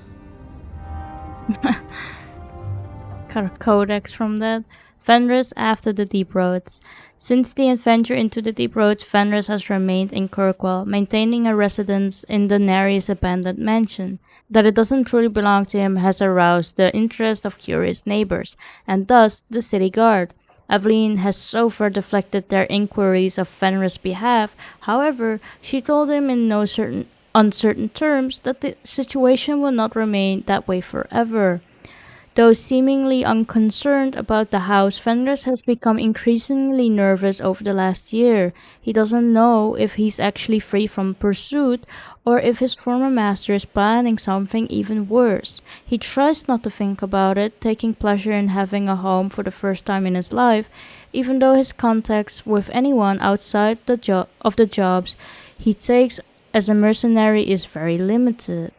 Got a codex from that. Fenris after the Deep Roads. Since the adventure into the Deep Roads, Fenris has remained in Kirkwall, maintaining a residence in Daenerys' abandoned mansion. That it doesn't truly belong to him has aroused the interest of curious neighbors, and thus the city guard. Aveline has so far deflected their inquiries of Fenris' behalf. However, she told him in no uncertain terms that the situation will not remain that way forever. Though seemingly unconcerned about the house, Fenris has become increasingly nervous over the last year. He doesn't know if he's actually free from pursuit or if his former master is planning something even worse. He tries not to think about it, taking pleasure in having a home for the first time in his life, even though his contacts with anyone outside of the jobs he takes as a mercenary is very limited.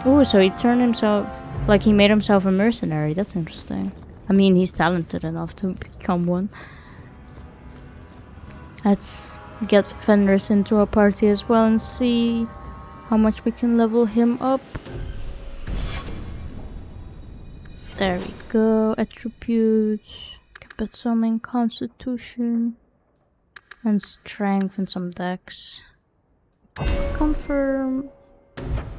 Ooh, so he turned himself, like he made himself a mercenary. That's interesting. I mean, he's talented enough to become one. Let's get Fenris into a party as well and see how much we can level him up. There we go. Attributes. Can put some in Constitution. And Strength and some Dex. Confirm.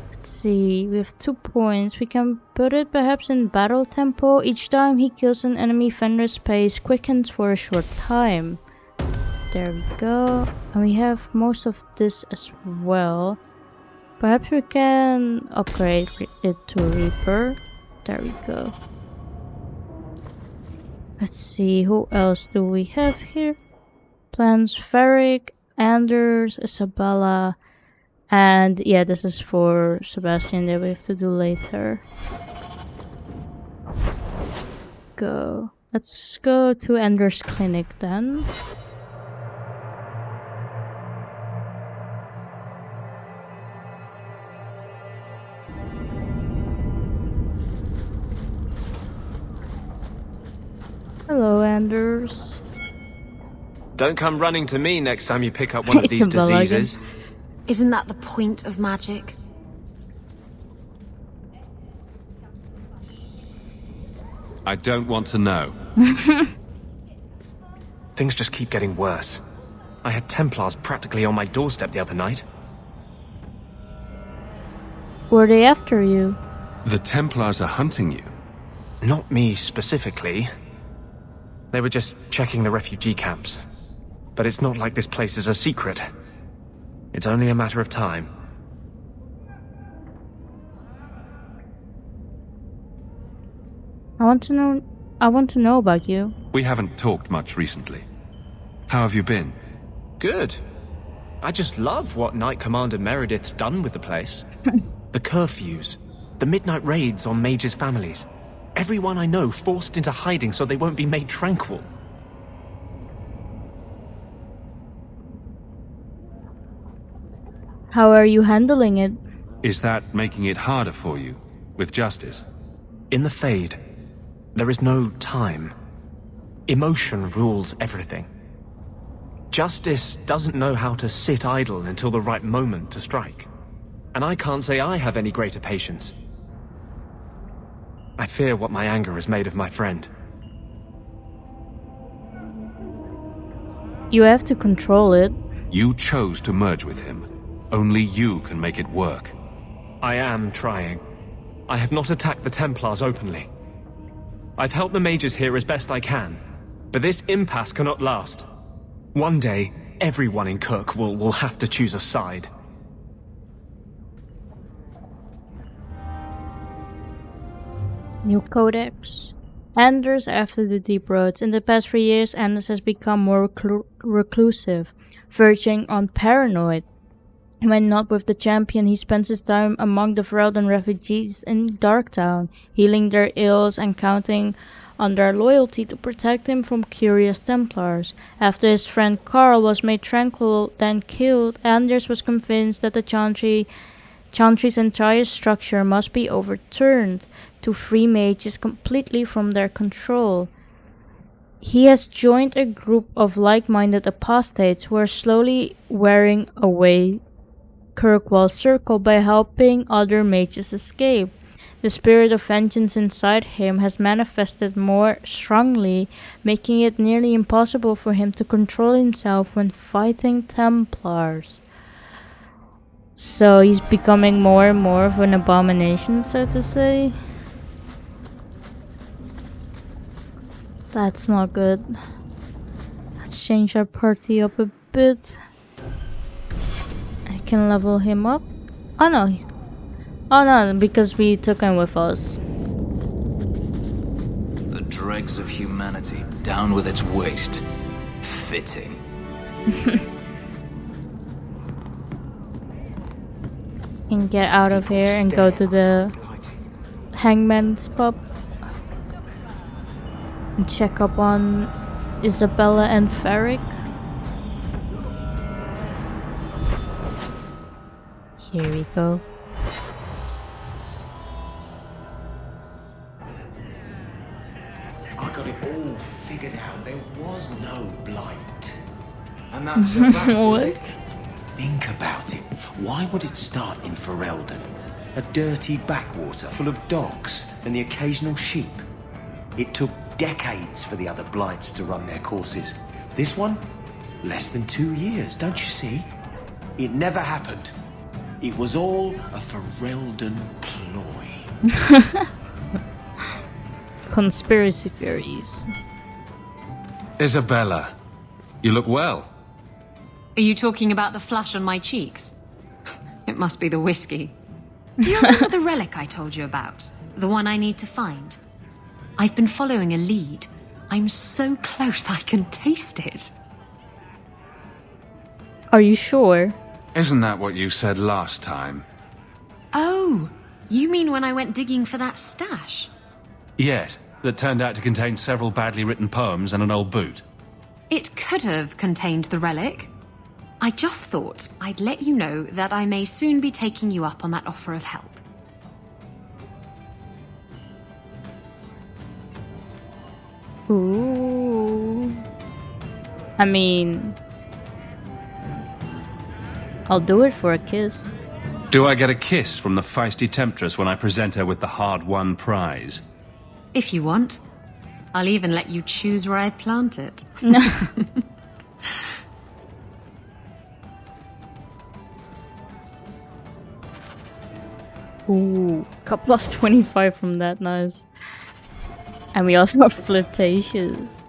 Let's see, we have 2 points. We can put it perhaps in battle tempo. Each time he kills an enemy, Fenris' pace quickens for a short time. There we go. And we have most of this as well. Perhaps we can upgrade it to Reaper. There we go. Let's see, who else do we have here? Plans Varric, Anders, Isabela. And yeah, this is for Sebastian that we have to do later. Go. Let's go to Ender's Clinic then. Hello, Anders. Don't come running to me next time you pick up one of these diseases. Isn't that the point of magic? I don't want to know. Things just keep getting worse. I had Templars practically on my doorstep the other night. Were they after you? The Templars are hunting you? Not me specifically. They were just checking the refugee camps. But it's not like this place is a secret. It's only a matter of time. I want to know about you. We haven't talked much recently. How have you been? Good. I just love what Knight Commander Meredith's done with the place. The curfews, the midnight raids on mages' families. Everyone I know forced into hiding so they won't be made tranquil. How are you handling it? Is that making it harder for you, with justice? In the Fade, there is no time. Emotion rules everything. Justice doesn't know how to sit idle until the right moment to strike. And I can't say I have any greater patience. I fear what my anger has made of my friend. You have to control it. You chose to merge with him. Only you can make it work. I am trying. I have not attacked the Templars openly. I've helped the mages here as best I can, but this impasse cannot last. One day, everyone in Kirkwall will have to choose a side. New Codex. Anders after the Deep Roads. In the past 3 years, Anders has become more reclusive, verging on paranoid. When not with the champion, he spends his time among the Ferelden refugees in Darktown, healing their ills and counting on their loyalty to protect him from curious Templars. After his friend Carl was made tranquil, then killed, Anders was convinced that the Chantry's entire structure must be overturned to free mages completely from their control. He has joined a group of like-minded apostates who are slowly wearing away Kirkwall's circle by helping other mages escape. The spirit of vengeance inside him has manifested more strongly, making it nearly impossible for him to control himself when fighting Templars. So he's becoming more and more of an abomination, so to say. That's not good. Let's change our party up a bit. I can level him up. Oh no. Oh no, because we took him with us. The dregs of humanity down with its waste. Fitting. And get out of here and go to the hangman's pub. And check up on Isabela and Varric. Here we go. I got it all figured out. There was no blight. And that's the fact, what? Think about it. Why would it start in Ferelden? A dirty backwater full of dogs and the occasional sheep. It took decades for the other blights to run their courses. This one? Less than 2 years, don't you see? It never happened. It was all a Ferelden ploy. Conspiracy theories. Isabela, you look well. Are you talking about the flush on my cheeks? It must be the whiskey. Do you remember the relic I told you about? The one I need to find? I've been following a lead. I'm so close I can taste it. Are you sure? Isn't that what you said last time? Oh, you mean when I went digging for that stash? Yes, that turned out to contain several badly written poems and an old boot. It could have contained the relic. I just thought I'd let you know that I may soon be taking you up on that offer of help. Ooh. I mean, I'll do it for a kiss. Do I get a kiss from the feisty temptress when I present her with the hard-won prize? If you want. I'll even let you choose where I plant it. Ooh, got plus 25 from that, nice. And we also are flirtatious.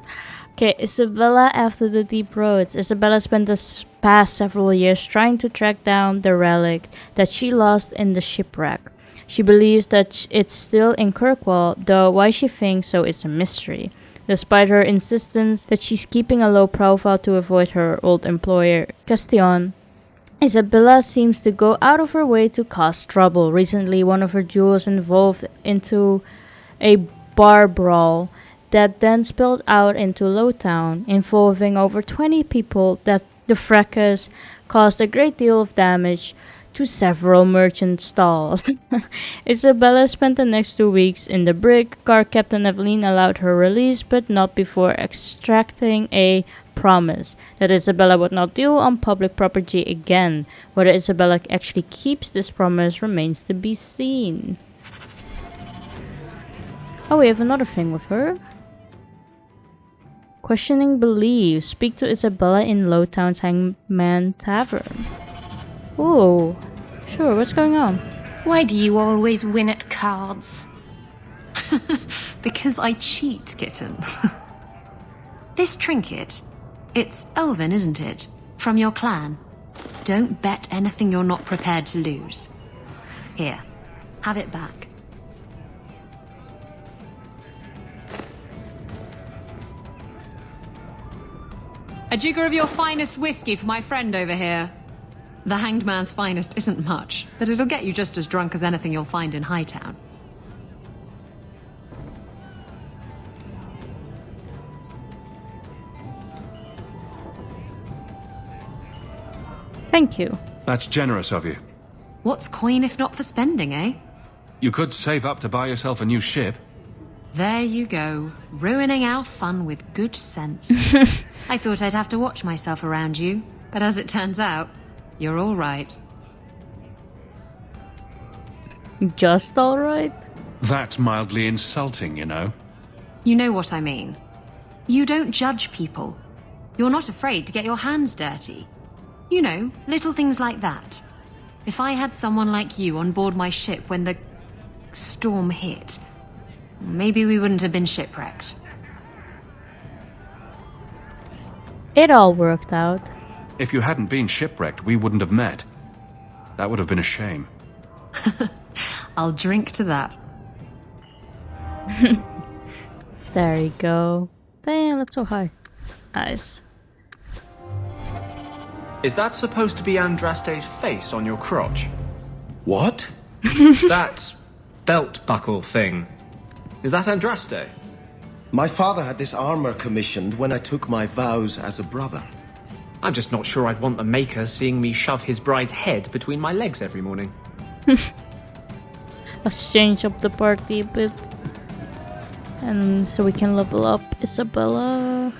Okay, Isabela after the Deep Roads. Isabela spent the past several years trying to track down the relic that she lost in the shipwreck. She believes that it's still in Kirkwall, though why she thinks so is a mystery. Despite her insistence that she's keeping a low profile to avoid her old employer, Castion, Isabela seems to go out of her way to cause trouble. Recently, one of her duels involved into a bar brawl that then spilled out into Lowtown, involving over 20 people. That the fracas caused a great deal of damage to several merchant stalls. Isabela spent the next 2 weeks in the brig. Guard Captain Aveline allowed her release, but not before extracting a promise that Isabela would not deal on public property again. Whether Isabela actually keeps this promise remains to be seen. Oh, we have another thing with her. Questioning beliefs. Speak to Isabela in Lowtown's Hangman Tavern. Ooh, sure, what's going on? Why do you always win at cards? Because I cheat, kitten. This trinket, it's elven, isn't it? From your clan. Don't bet anything you're not prepared to lose. Here, have it back. A jigger of your finest whiskey for my friend over here. The hanged man's finest isn't much, but it'll get you just as drunk as anything you'll find in Hightown. Thank you. That's generous of you. What's coin if not for spending, eh? You could save up to buy yourself a new ship. There you go, ruining our fun with good sense. I thought I'd have to watch myself around you, but as it turns out, you're all right. Just all right? That's mildly insulting, you know. You know what I mean. You don't judge people. You're not afraid to get your hands dirty. You know, little things like that. If I had someone like you on board my ship when the storm hit, maybe we wouldn't have been shipwrecked. It all worked out. If you hadn't been shipwrecked, we wouldn't have met. That would have been a shame. I'll drink to that. There you go. Damn, that's so high. Nice. Is that supposed to be Andraste's face on your crotch? What? That belt buckle thing. Is that Andraste? My father had this armor commissioned when I took my vows as a brother. I'm just not sure I'd want the maker seeing me shove his bride's head between my legs every morning. Let's change up the party a bit. And so we can level up Isabela.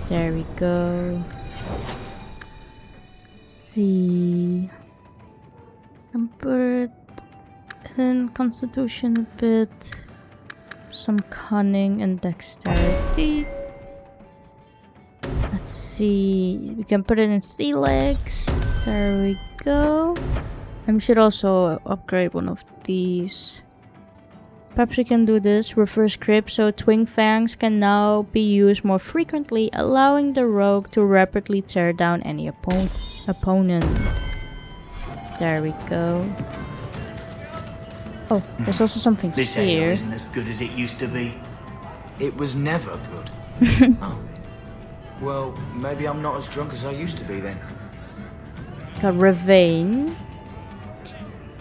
There we go. Let's see. And put it in Constitution a bit. Some cunning and dexterity. Let's see. We can put it in sea legs. There we go. I should also upgrade one of these. Perhaps we can do this. Reverse grip, so twin fangs can now be used more frequently, allowing the rogue to rapidly tear down any opponent. There we go. Oh, there's also something This here. ale isn't as good as it used to be. It was never good. Oh. Well, maybe I'm not as drunk as I used to be then. Got Ravane.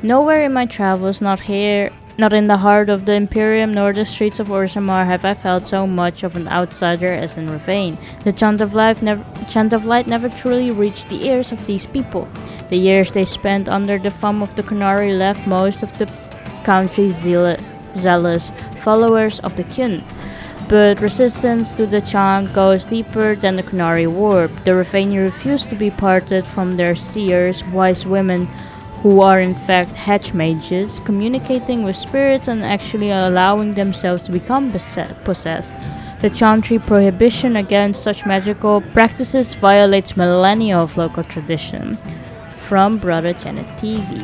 Nowhere in my travels, not in the heart of the Imperium nor the streets of Orzammar, have I felt so much of an outsider as in Ravane. The chant of light never truly reached the ears of these people. The years they spent under the thumb of the Qunari left most of the country zealous followers of the Qun. But resistance to the chant goes deeper than the Qunari warp. The Ravani refuse to be parted from their seers, wise women who are in fact hedge mages, communicating with spirits and actually allowing themselves to become possessed. The chantry prohibition against such magical practices violates millennia of local tradition. From Brother Janet TV.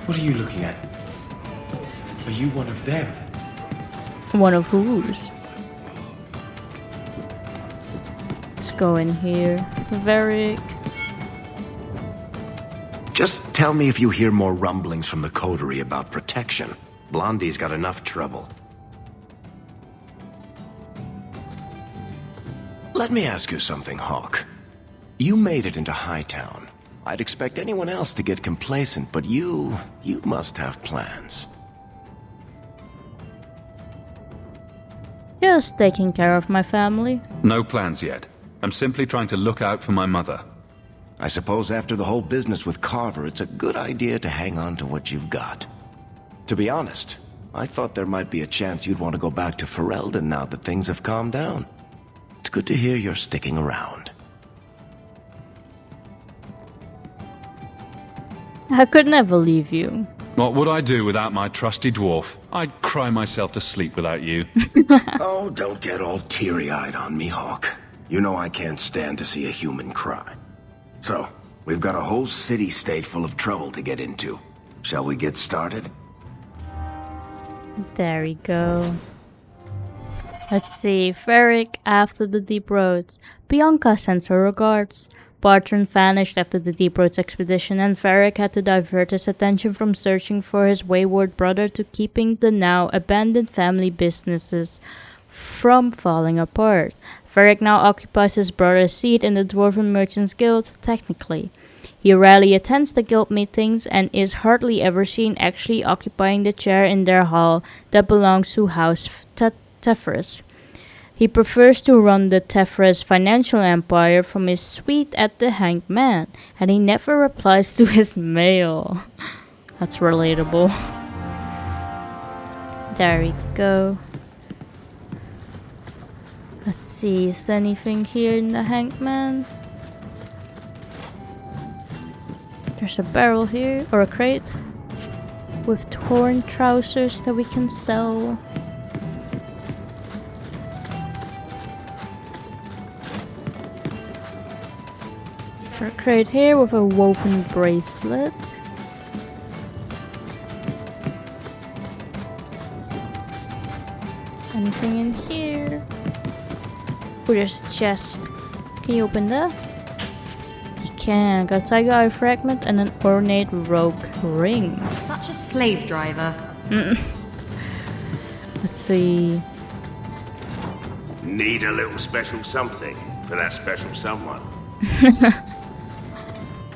What are you looking at? Are you one of them? One of whose? Let's go in here. Varric. Just tell me if you hear more rumblings from the coterie about protection. Blondie's got enough trouble. Let me ask you something, Hawke. You made it into Hightown. I'd expect anyone else to get complacent, but you must have plans. Just taking care of my family. No plans yet. I'm simply trying to look out for my mother. I suppose after the whole business with Carver, it's a good idea to hang on to what you've got. To be honest, I thought there might be a chance you'd want to go back to Ferelden now that things have calmed down. It's good to hear you're sticking around. I could never leave you. What would I do without my trusty dwarf? I'd cry myself to sleep without you. Oh, don't get all teary-eyed on me, Hawke. You know I can't stand to see a human cry. So, we've got a whole city-state full of trouble to get into. Shall we get started? There we go. Let's see. Varric after the Deep Roads. Bianca sends her regards. Bartrand vanished after the Deep Roads expedition, and Varric had to divert his attention from searching for his wayward brother to keeping the now abandoned family businesses from falling apart. Varric now occupies his brother's seat in the Dwarven Merchants Guild, technically. He rarely attends the guild meetings and is hardly ever seen actually occupying the chair in their hall that belongs to House Fenris. He prefers to run the Fenris financial empire from his suite at the Hanged Man, and he never replies to his mail. That's relatable. There we go. Let's see, is there anything here in the Hanged Man? There's a barrel here, or a crate, with torn trousers that we can sell. There's a crate here with a woven bracelet. Anything in here? Oh, there's a chest. Can you open that? You can. Got a tiger eye fragment and an ornate rogue ring. Such a slave driver. Let's see. Need a little special something for that special someone.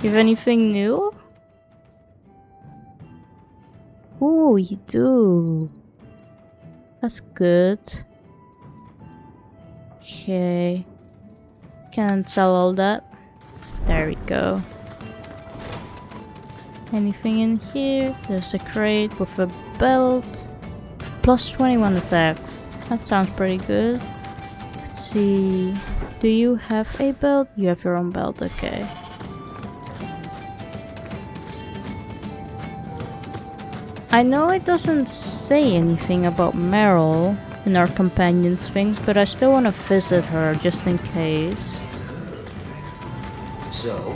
You have anything new? Oh, you do. That's good. Okay. Can't sell all that. There we go. Anything in here? There's a crate with a belt. Plus 21 attack. That sounds pretty good. Let's see. Do you have a belt? You have your own belt, okay. I know it doesn't say anything about Merrill in our companions things, but I still want to visit her just in case. So?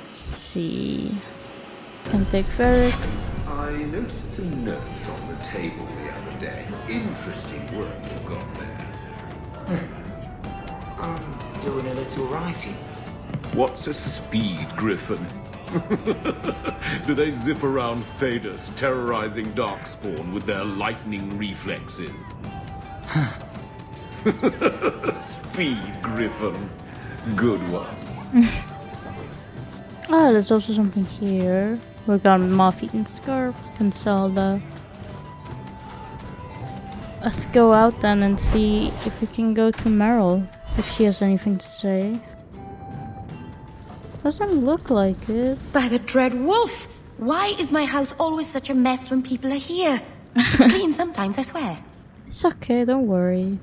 Let's see. Can take Varric. I noticed some notes on the table the other day. Interesting work you've got there. I'm doing a little writing. What's a speed griffin? Do they zip around Thedas, terrorizing Darkspawn with their lightning reflexes? Speed griffin. Good one. Oh, there's also something here. We got a moth-eaten scarf. Can sell that. Let's go out then and see if we can go to Merrill, if she has anything to say. Doesn't look like it. By the dread wolf! Why is my house always such a mess when people are here? It's clean sometimes, I swear. It's okay, don't worry.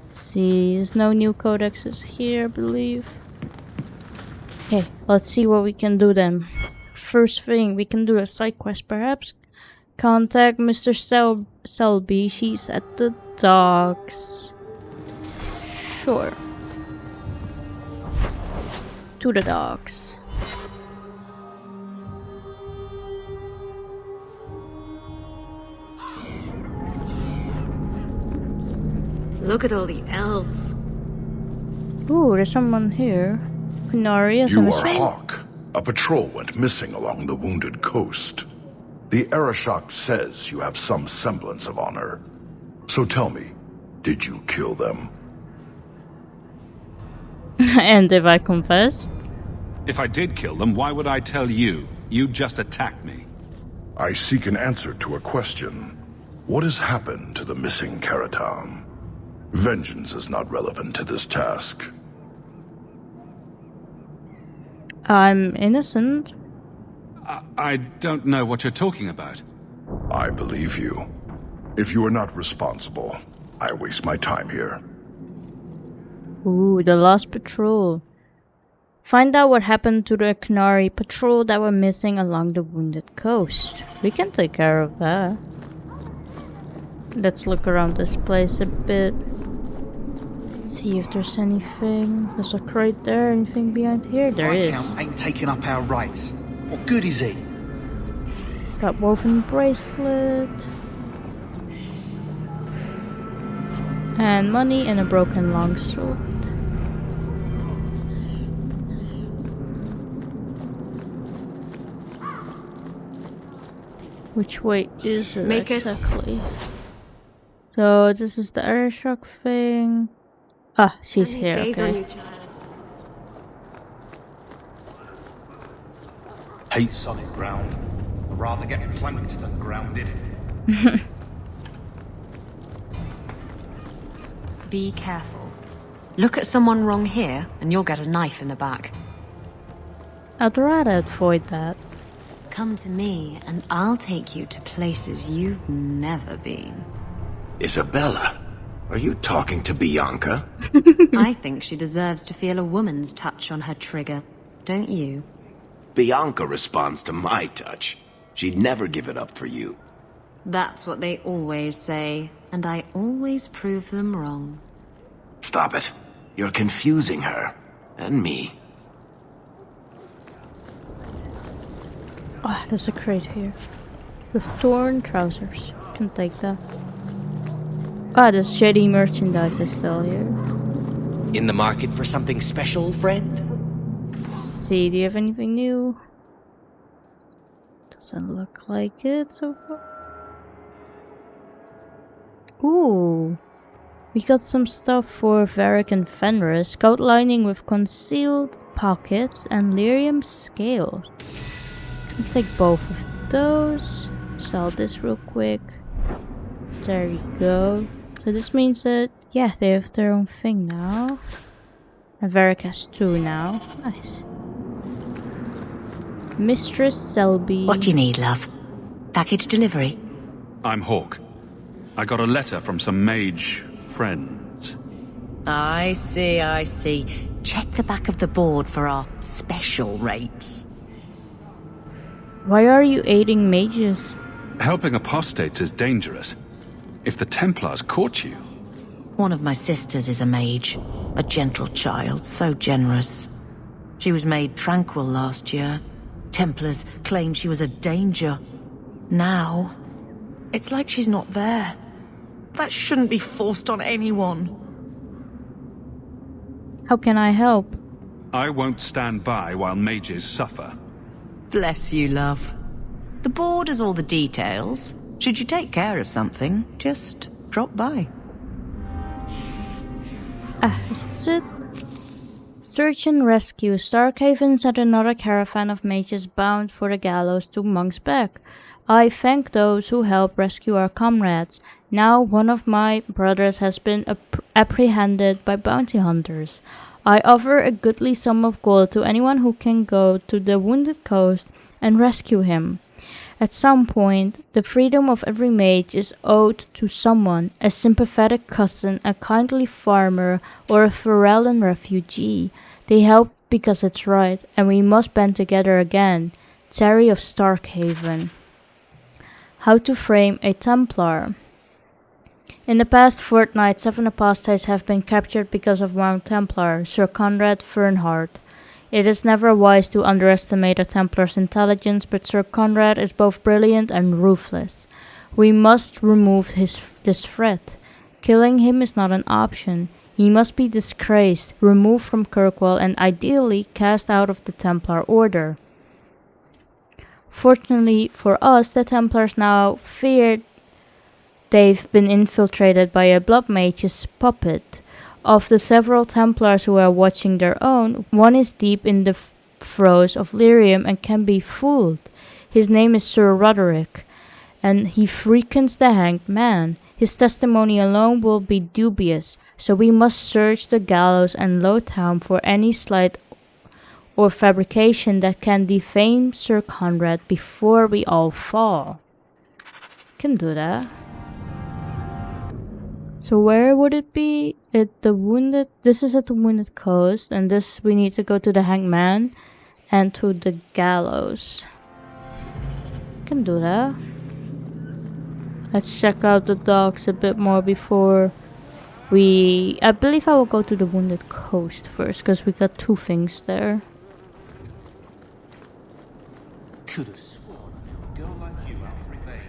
Let's see, there's no new codexes here, I believe. Okay, let's see what we can do then. First thing, we can do a side quest perhaps. Contact Mr. Selby, she's at the docks. Sure. To the docks. Look at all the elves. Ooh, there's someone here. Canarius. You are Hawke. A patrol went missing along the Wounded Coast. The Arishok says you have some semblance of honor. So tell me, did you kill them? And if I confessed? If I did kill them, why would I tell you? You just attacked me. I seek an answer to a question. What has happened to the missing Karatam? Vengeance is not relevant to this task. I'm innocent. I don't know what you're talking about. I believe you. If you are not responsible, I waste my time here. Ooh, the last patrol. Find out what happened to the Canary patrol that were missing along the Wounded Coast. We can take care of that. Let's look around this place a bit. Let's see if there's anything. There's a crate there. Anything behind here? There is. Viscount ain't taking up our rights. What good is he? Got woven bracelet. And money and a broken longsword. Which way is it Make it. exactly? So this is the Arashok thing. Ah, she's here. Okay. Hate solid ground. I'd rather get planked than grounded. Be careful. Look at someone wrong here, and you'll get a knife in the back. I'd rather avoid that. Come to me, and I'll take you to places you've never been. Isabela, are you talking to Bianca? I think she deserves to feel a woman's touch on her trigger, don't you? Bianca responds to my touch. She'd never give it up for you. That's what they always say, and I always prove them wrong. Stop it. You're confusing her. And me. Ah, there's a crate here. With torn trousers. Can take that. Ah, the shady merchandise is still here. In the market for something special, friend? Let's see, do you have anything new? Doesn't look like it so far. Ooh. We got some stuff for Varric and Fenris. Coat lining with concealed pockets and lyrium scales. I'll take both of those. Sell this real quick. There you go. So this means that, yeah, they have their own thing now. And Varric has 2 now. Nice. Mistress Selby. What do you need, love? Package delivery? I'm Hawke. I got a letter from some mage friends. I see. Check the back of the board for our special rates. Why are you aiding mages? Helping apostates is dangerous. If the Templars caught you... One of my sisters is a mage. A gentle child, so generous. She was made tranquil last year. Templars claimed she was a danger. Now, it's like she's not there. That shouldn't be forced on anyone. How can I help? I won't stand by while mages suffer. Bless you, love. The board has all the details. Should you take care of something, just drop by. Ah, is this it? Search and rescue. Starkhaven sent another caravan of mages bound for the gallows to Monk's Back. I thank those who helped rescue our comrades. Now one of my brothers has been apprehended by bounty hunters. I offer a goodly sum of gold to anyone who can go to the Wounded Coast and rescue him. At some point, the freedom of every mage is owed to someone, a sympathetic cousin, a kindly farmer, or a Ferelden refugee. They help because it's right, and we must band together again. Terry of Starkhaven. How to frame a Templar. In the past fortnight, 7 apostates have been captured because of one Templar, Sir Conrad Fernhardt. It is never wise to underestimate a Templar's intelligence, but Sir Conrad is both brilliant and ruthless. We must remove this threat. Killing him is not an option. He must be disgraced, removed from Kirkwall, and ideally cast out of the Templar Order. Fortunately for us, the Templars now fear they've been infiltrated by a blood mage's puppet. Of the several Templars who are watching their own, one is deep in the throes of lyrium and can be fooled. His name is Sir Roderick, and he frequents the Hanged Man. His testimony alone will be dubious, so we must search the gallows and lowtown for any slight or fabrication that can defame Sir Conrad before we all fall. Can do that. So where would it be? This is at the Wounded Coast, and this we need to go to the Hanged Man and to the gallows. Can do that. Let's check out the docks a bit more before I believe I will go to the Wounded Coast first, because we got 2 things there. Could have sworn a girl like you out prevailed.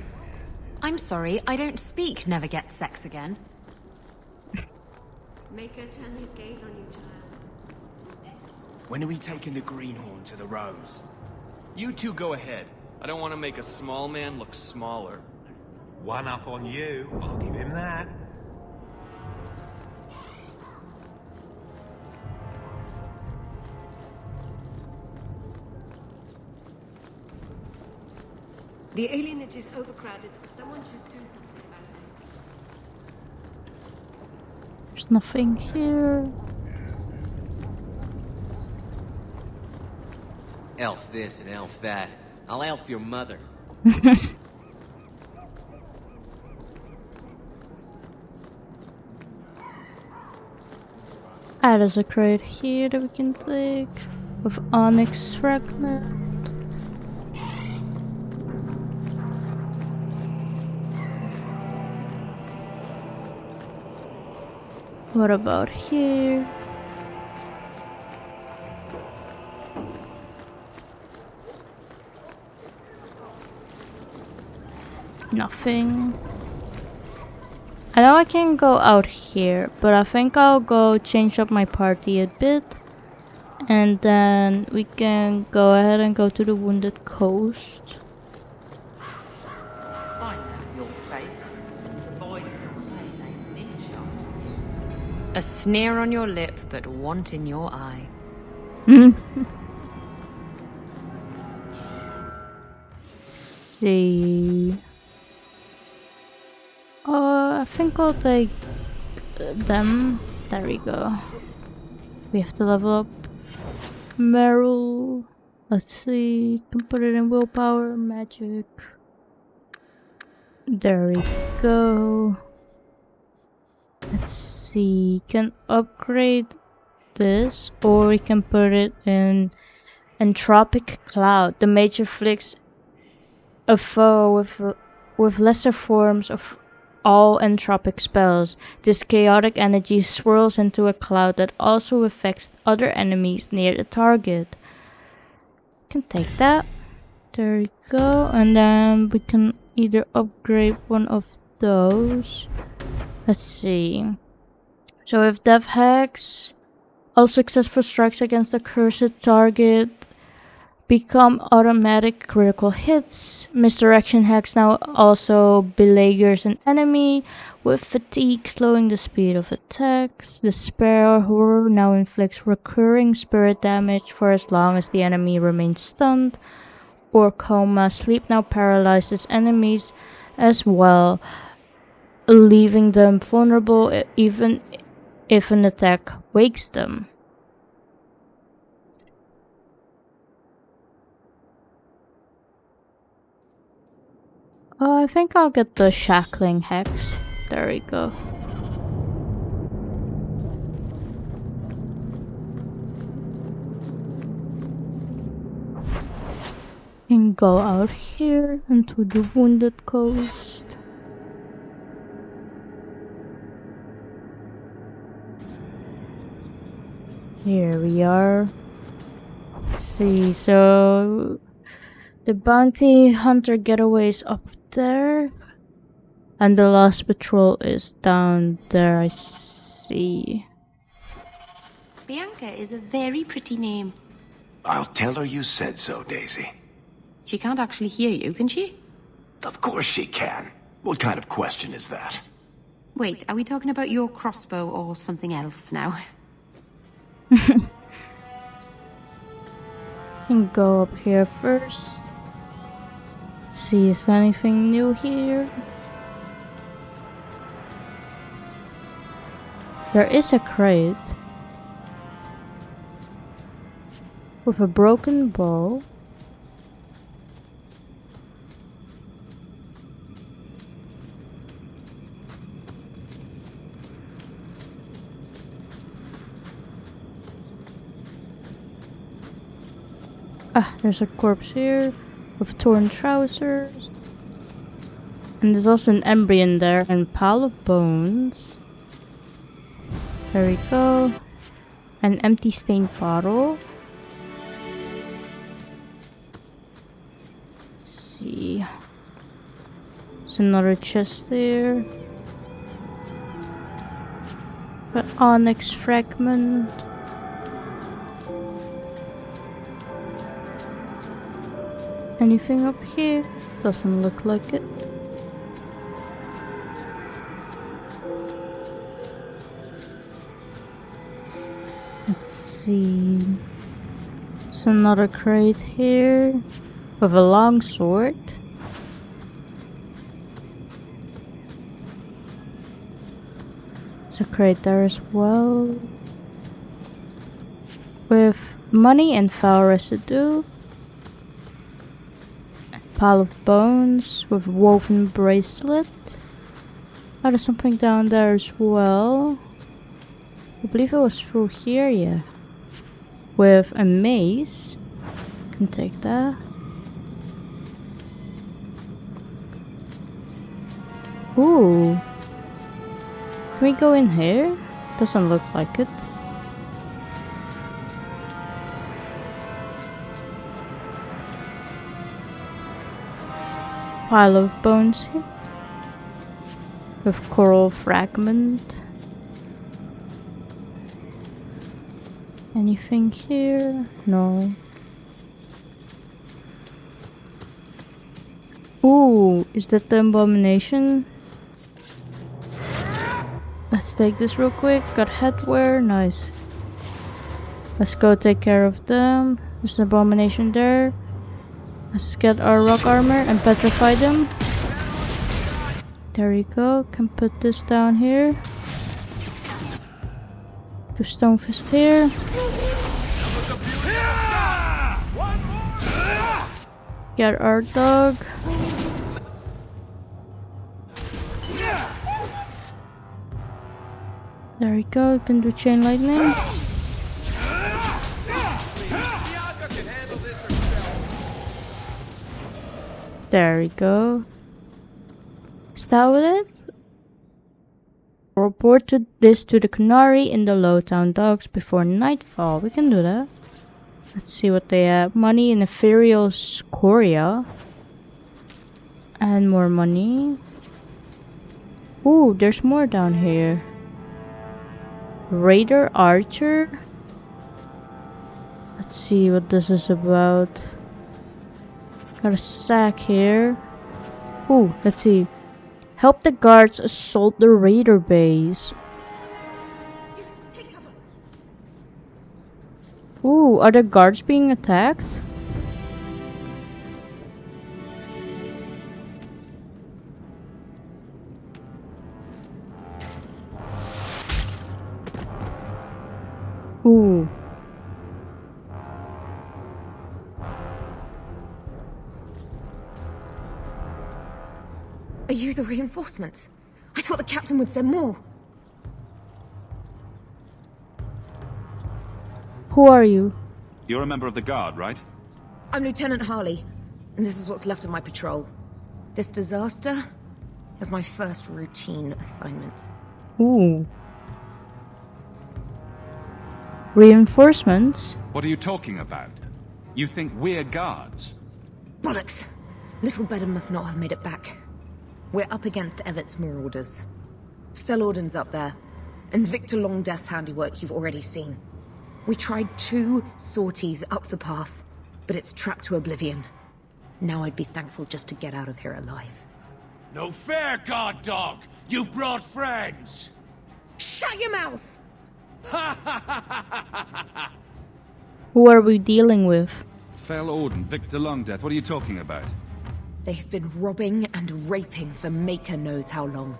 I'm sorry, I don't speak never get sex again. Make her turn his gaze on you, child. When are we taking the greenhorn to the Rose? You two go ahead. I don't want to make a small man look smaller. One up on you, I'll give him that. The alienage is overcrowded. Someone should do something about it. There's nothing here. Elf this and elf that. I'll elf your mother. Ah, there's a crate here that we can take with onyx fragment. What about here? Nothing. I know I can go out here, but I think I'll go change up my party a bit. And then we can go ahead and go to the Wounded Coast. I know your face. The boys ain't been shot. A sneer on your lip, but want in your eye. Let's see. I think I'll take them. There we go. We have to level up Merrill. Let's see. Can put it in willpower, magic. There we go. Let's see. Can upgrade this, or we can put it in Entropic Cloud. The mage afflicts a foe with lesser forms of all entropic spells. This chaotic energy swirls into a cloud that also affects other enemies near the target. Can take that. There we go. And then we can either upgrade one of those. Let's see. So if Death Hex, all successful strikes against a cursed target become automatic critical hits. Misdirection Hex now also beleaguers an enemy with fatigue, slowing the speed of attacks. Despair Horror now inflicts recurring spirit damage for as long as the enemy remains stunned or coma. Sleep now paralyzes enemies as well, leaving them vulnerable even if an attack wakes them. I think I'll get the Shackling Hex. There we go. And go out here into the Wounded Coast. Here we are. Let's see, so the bounty hunter getaway is up there, and the last patrol is down there. I see. Bianca is a very pretty name. I'll tell her you said so, Daisy. She can't actually hear you, can she? Of course she can. What kind of question is that? Wait, are we talking about your crossbow or something else now? Can go up here first. Let's see, is there anything new here? There is a crate with a broken bow. Ah, there's a corpse here with torn trousers. And there's also an embryo there and a pile of bones. There we go. An empty stained bottle. Let's see. There's another chest there. An onyx fragment. Anything up here? Doesn't look like it. Let's see. There's another crate here with a long sword. There's a crate there as well with money and foul residue. Pile of bones with woven bracelet. Oh, there's something down there as well. I believe it was through here, yeah. With a mace. Can take that. Ooh. Can we go in here? Doesn't look like it. Pile of bones here. With coral fragment. Anything here? No. Ooh, is that the abomination? Let's take this real quick. Got headwear, nice. Let's go take care of them. There's an abomination there. Let's get our rock armor and petrify them. There you go. Can put this down here. Do stone fist here. Get our dog. There we go. Can do chain lightning. There we go. Start with it. Report this to the Canary in the Lowtown docks before nightfall. We can do that. Let's see what they have. Money in ethereal scoria. And more money. Ooh, there's more down here. Raider Archer. Let's see what this is about. Got a sack here. Ooh, let's see. Help the guards assault the raider base. Ooh, are the guards being attacked? Ooh. Are you the reinforcements? I thought the captain would send more. Who are you? You're a member of the guard, right? I'm Lieutenant Harley, and this is what's left of my patrol. This disaster is my first routine assignment. Ooh. Reinforcements? What are you talking about? You think we're guards? Bollocks! Little Bedham must not have made it back. We're up against Evert's marauders. Fellorden's up there, and Victor Longdeath's handiwork you've already seen. We tried 2 sorties up the path, but it's trapped to oblivion. Now I'd be thankful just to get out of here alive. No fair, guard dog! You brought friends! Shut your mouth! Who are we dealing with? Fellorden, Victor Longdeath, what are you talking about? They've been robbing and raping for Maker knows how long.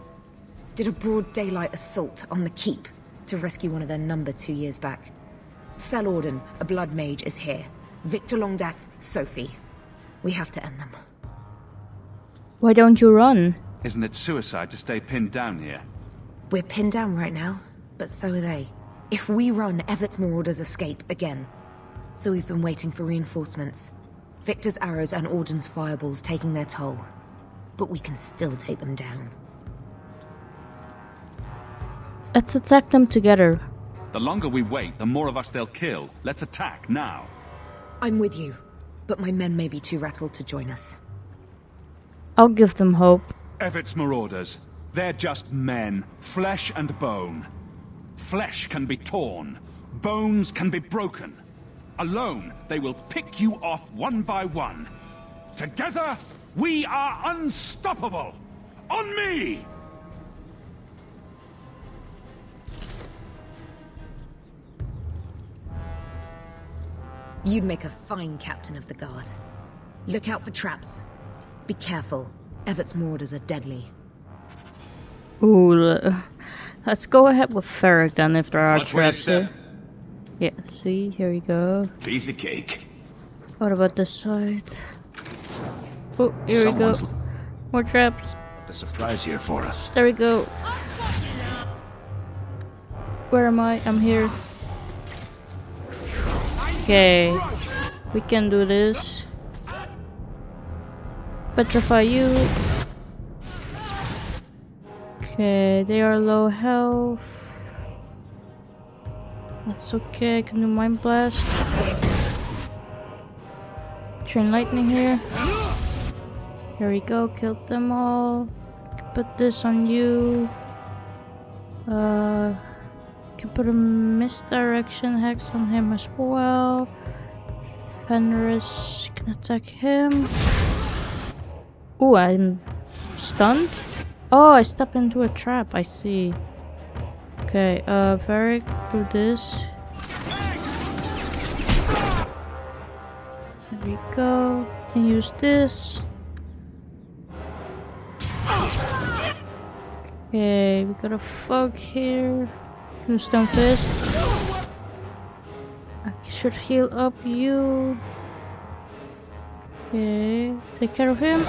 Did a broad daylight assault on the keep to rescue one of their number 2 years back. Fellorden, a blood mage, is here. Victor Longdeath, Sophie. We have to end them. Why don't you run? Isn't it suicide to stay pinned down here? We're pinned down right now, but so are they. If we run, Evert's marauders escape again. So we've been waiting for reinforcements. Victor's arrows and Auden's fireballs taking their toll. But we can still take them down. Let's attack them together. The longer we wait, the more of us they'll kill. Let's attack now. I'm with you, but my men may be too rattled to join us. I'll give them hope. Evert's marauders. They're just men, flesh and bone. Flesh can be torn, bones can be broken. Alone, they will pick you off one by one. Together, we are unstoppable! On me! You'd make a fine captain of the guard. Look out for traps. Be careful. Everett's marauders are deadly. Ooh, let's go ahead with Varric then if there are traps here. Yeah, see, here we go. Piece of cake. What about this side? Oh, here we go. More traps. The surprise here for us. There we go. Where am I? I'm here. Okay, we can do this. Petrify you. Okay, they are low health. That's okay, I can do Mind Blast. Train Lightning here. Here we go, killed them all. Put this on you. Can put a misdirection hex on him as well. Fenris can attack him. Ooh, I'm stunned. Oh, I stepped into a trap, I see. Okay, Varric, do this. There we go. Can use this. Okay, we got a fog here. Do Stone Fist. I should heal up you. Okay, take care of him.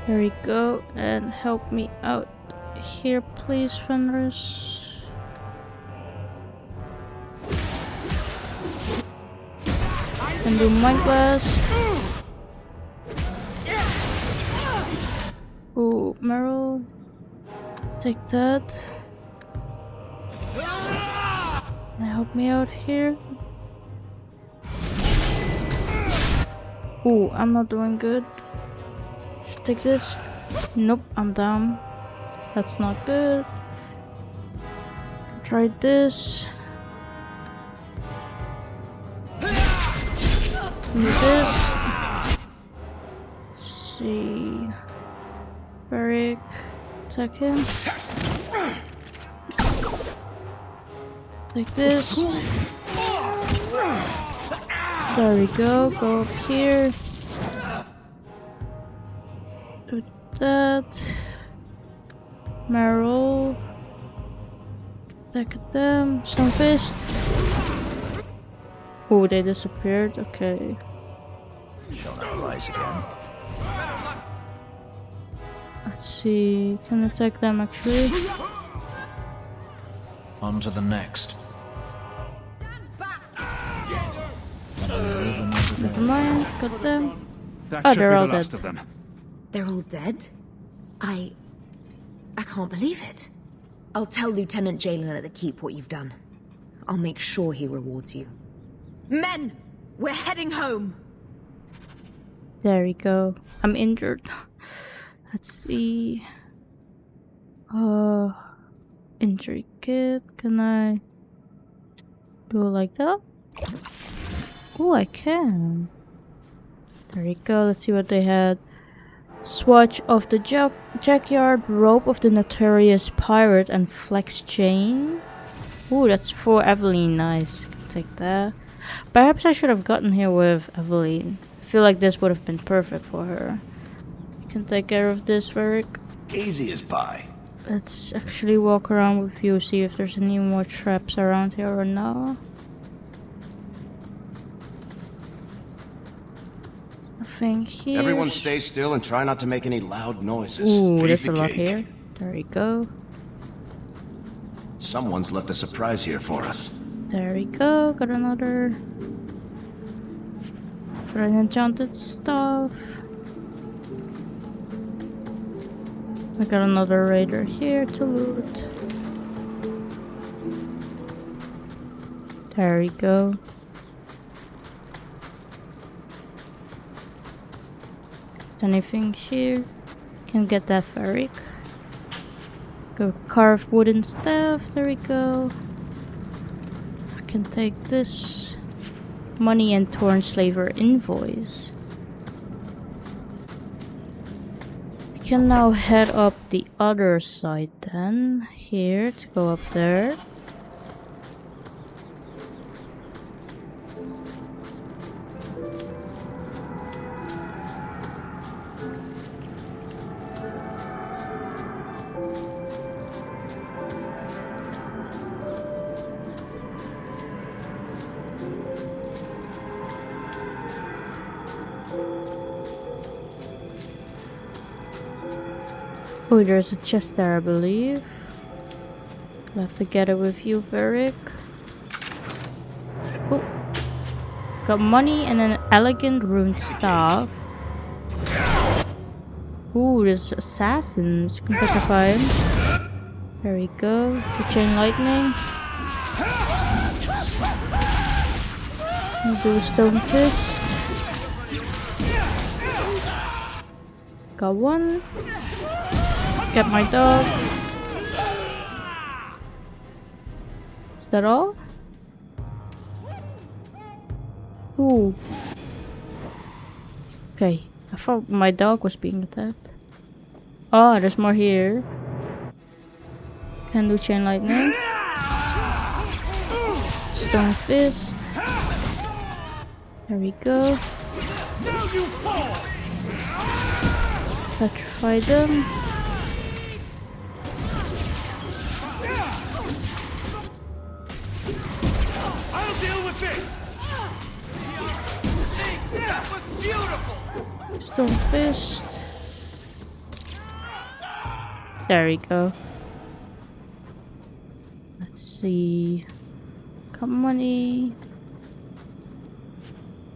There we go, and help me out here, please, Fenris. And do Mind Blast. Ooh, Merrill. Take that. Can you help me out here? Ooh, I'm not doing good. Should take this. Nope, I'm down. That's not good. Try this. Do this. Let's see. Varric. Attack him. Like this. There we go. Go up here. Do that. Merrill. Attack at them. Stone Fist. Oh, they disappeared. Okay. Shall not rise again. Let's see. Can attack them actually. On to the next. Never mind. Got them. That Oh, should they're be all the last dead. of them. They're all dead? I can't believe it. I'll tell Lieutenant Jalen at the Keep what you've done. I'll make sure he rewards you. Men! We're heading home! There we go. I'm injured. Let's see. Injury kit. Can I do it like that? Oh, I can. There we go. Let's see what they had. Swatch of the Jackyard, Rope of the Notorious Pirate, and Flex Chain. Ooh, that's for Aveline. Nice. Take that. Perhaps I should have gotten here with Aveline. I feel like this would have been perfect for her. You can take care of this, Varric. Easy as pie. Let's actually walk around with you, see if there's any more traps around here or not. Nothing here. Everyone stay still and try not to make any loud noises. Ooh, Piece there's a of lot cake. here. There we go. Someone's left a surprise here for us. There we go. Got another. Got an enchanted stuff. I got another raider here to loot. There we go. Anything here? Can get that Varric. Go carved wooden staff. There we go. I can take this. Money and torn slaver invoice. We can now head up the other side then. Here to go up there. Oh, there's a chest there, I believe. Left together with you, Varric. Oh. Got money and an elegant ruined staff. Ooh, there's assassins. You can petrify him. There we go. The chain lightning. We'll do a stone fist. Got one. Get my dog. Is that all? Ooh. Okay, I thought my dog was being attacked. Oh, there's more here. Can do chain lightning. Stone fist. There we go. Petrify them. Stone fist. There we go. Let's see. Got money.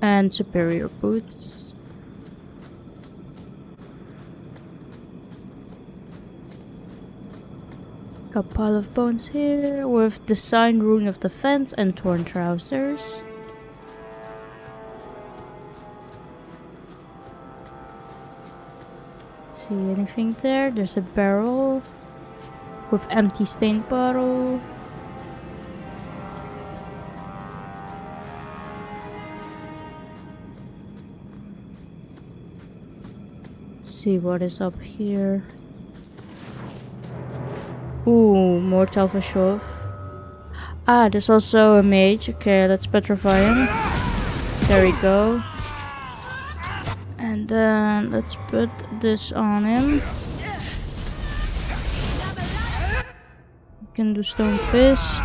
And superior boots. Got a pile of bones here with the sign rune of defense and torn trousers. See anything there? There's a barrel with empty stained bottle. Let's see what is up here. Ooh, more Telfashov. Ah, there's also a mage. Okay, let's petrify him. There we go. And then let's put this on him. We can do stone fist.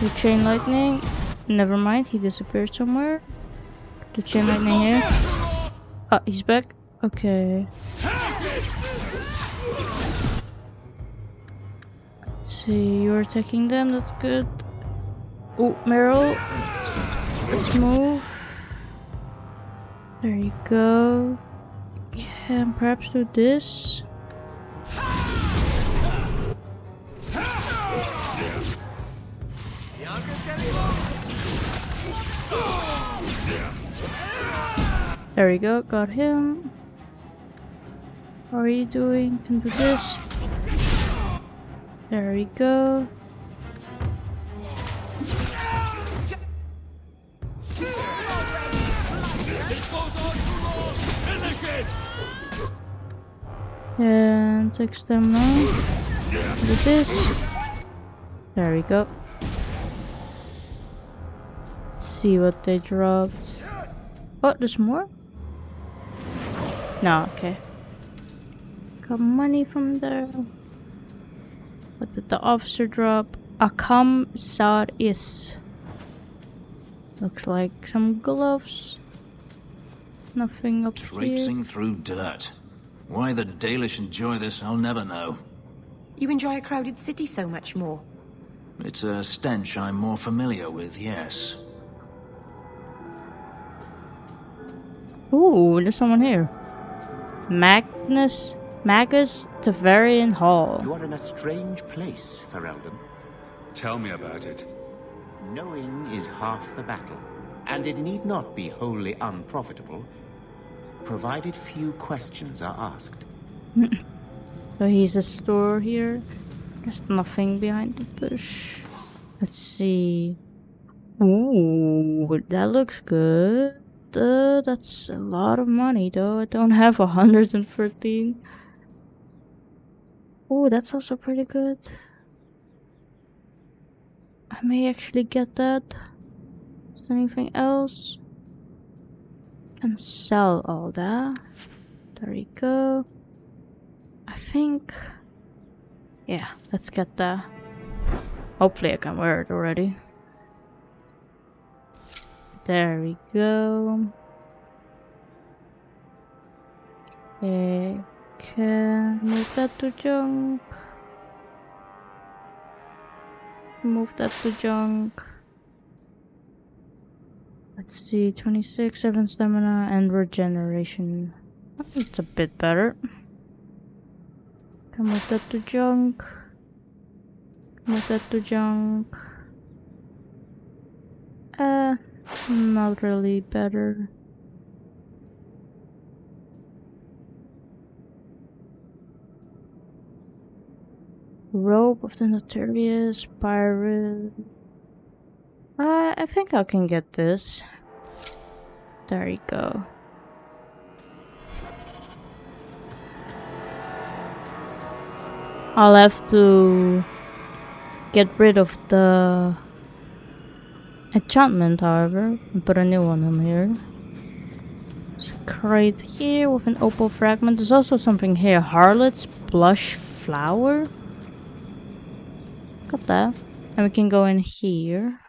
Do chain lightning. Never mind, he disappeared somewhere. Do chain lightning here. Ah, he's back. Okay. Let's see, you're attacking them, that's good. Oh, Merrill. Let's move. There you go. Can perhaps do this. There we go, got him. How are you doing? Can do this. There we go. And take stamina. Do this. There we go. Let's see what they dropped. Oh, there's more? No, okay. Got money from there. What did the officer drop? Akam Sar is. Looks like some gloves. Nothing up here. Traipsing through dirt. Why the Dalish enjoy this, I'll never know. You enjoy a crowded city so much more. It's a stench I'm more familiar with, yes. Ooh, there's someone here. Magus Tavarian Hall. You are in a strange place, Ferelden. Tell me about it. Knowing is half the battle, and it need not be wholly unprofitable, provided few questions are asked. So he's a store here. There's nothing behind the bush. Let's see. Ooh, that looks good. That's a lot of money though. I don't have 113. Oh, that's also pretty good. I may actually get that. Is there anything else? And sell all that. There you go. I think... yeah, let's get that. Hopefully I can wear it already. There we go. Okay, can move that to junk. Move that to junk. Let's see, 26, 7 stamina and regeneration. It's a bit better. Can move that to junk. Move that to junk. Not really better. Robe of the Notorious Pirate. I think I can get this. There you go. I'll have to get rid of the enchantment, however, and put a new one on here. There's a crate here with an opal fragment. There's also something here. Harlot's blush flower. Got that. And we can go in here.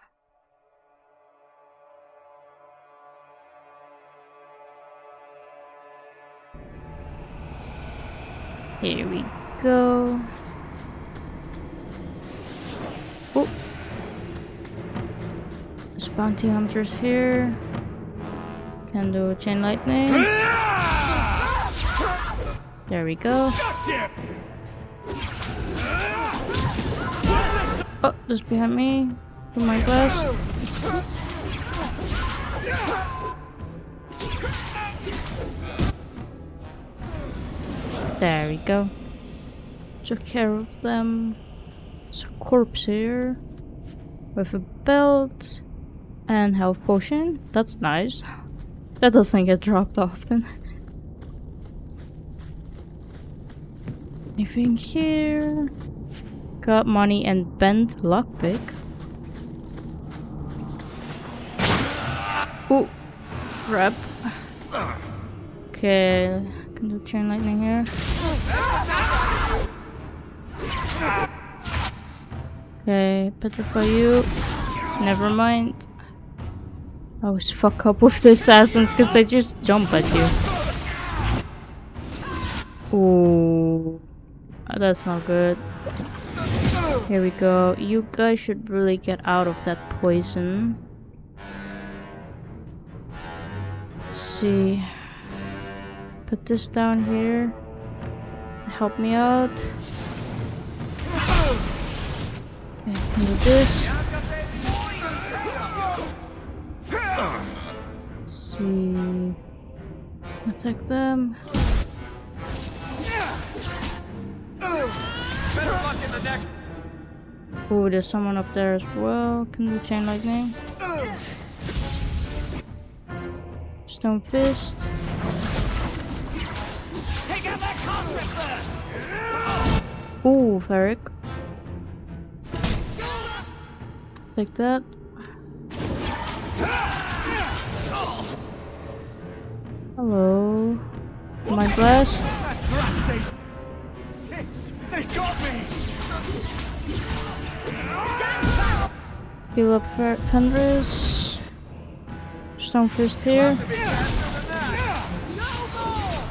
Here we go. Oh. There's bounty hunters here. Can do chain lightning. There we go. Oh, just behind me. Do my best. There we go. Took care of them. There's a corpse here. With a belt. And health potion. That's nice. That doesn't get dropped often. Anything here? Got money and bent lockpick. Ooh, crap. Okay, can do chain lightning here. Okay, petrify you. Never mind. I always fuck up with the assassins because they just jump at you. Ooh, that's not good. Here we go. You guys should really get out of that poison. Let's see. Put this down here. Help me out. Okay, can do this. Let's see. Attack them. Oh, there's someone up there as well. Can do chain lightning. Stone fist. Ooh, Varric. Like that. Hello. My blast. They got me. Heal up Fenris. Stone fist here.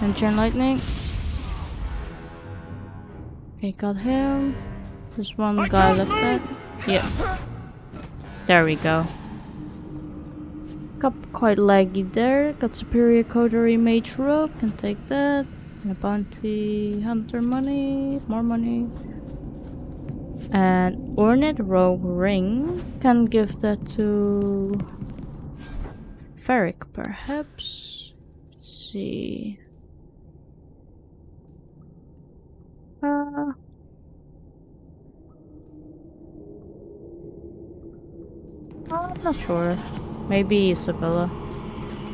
And chain lightning. Okay, got him. There's one guy left there. Yeah. There we go. Got quite laggy there. Got superior coterie mage rope. Can take that. And a bounty hunter money. More money. And ornate robe ring. Can give that to Varric, perhaps. Let's see. I'm not sure. Maybe Isabela.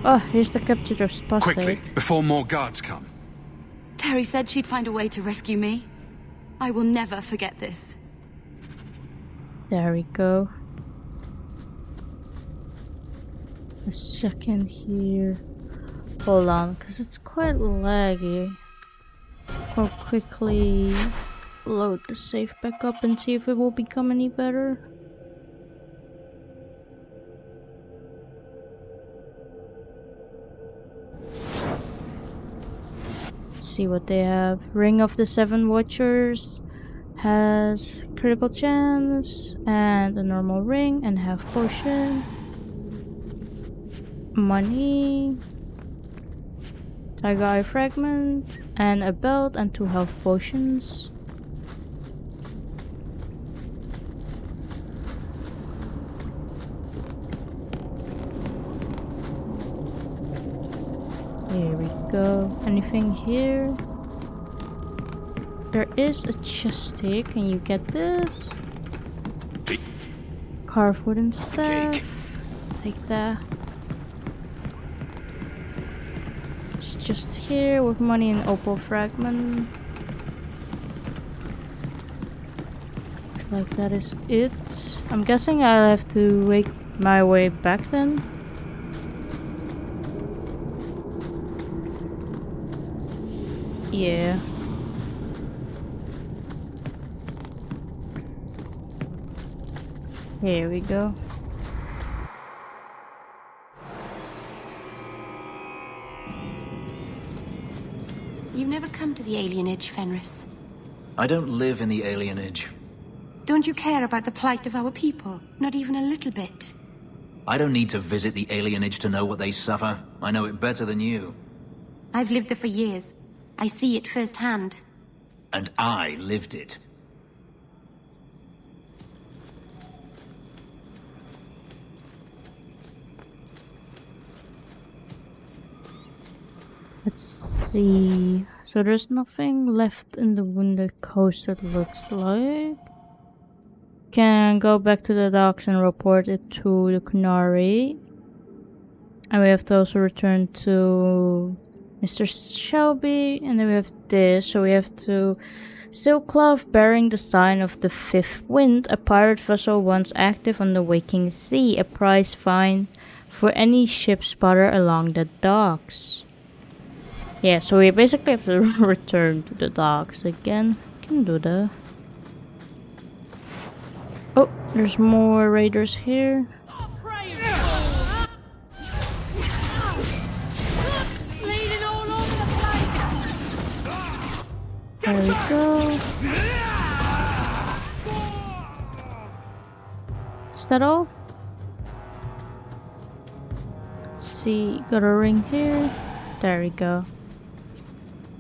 Oh, here's the captured apostate. Quickly, before more guards come. Terry said she'd find a way to rescue me. I will never forget this. There we go. Let's check in here. Hold on, because it's quite laggy. I'll quickly load the save back up and see if it will become any better. Let's see what they have. Ring of the Seven Watchers has critical chance and a normal ring and half potion. Money, tiger eye fragment, and a belt and 2 health potions. Here we go. Anything here? There is a chesty. Can you get this? Carved wooden staff. Take that. It's just here with money and opal fragment. Looks like that is it. I'm guessing I'll have to make my way back then. Yeah. Here we go. You've never come to the alienage, Fenris. I don't live in the alienage. Don't you care about the plight of our people? Not even a little bit. I don't need to visit the alienage to know what they suffer. I know it better than you. I've lived there for years. I see it firsthand. And I lived it. Let's see. So there's nothing left in the Wounded Coast, it looks like. Can go back to the docks and report it to the Canary. And we have to also return to Mr. Shelby. And then we have this. So we have to Silkcloth bearing the sign of the Fifth Wind, a pirate vessel once active on the Waking Sea. A prize fine for any ship spotter along the docks. Yeah, so we basically have to return to the docks again. Can do that. Oh, there's more raiders here. There we go. Is that all? Let's see, got a ring here. There we go.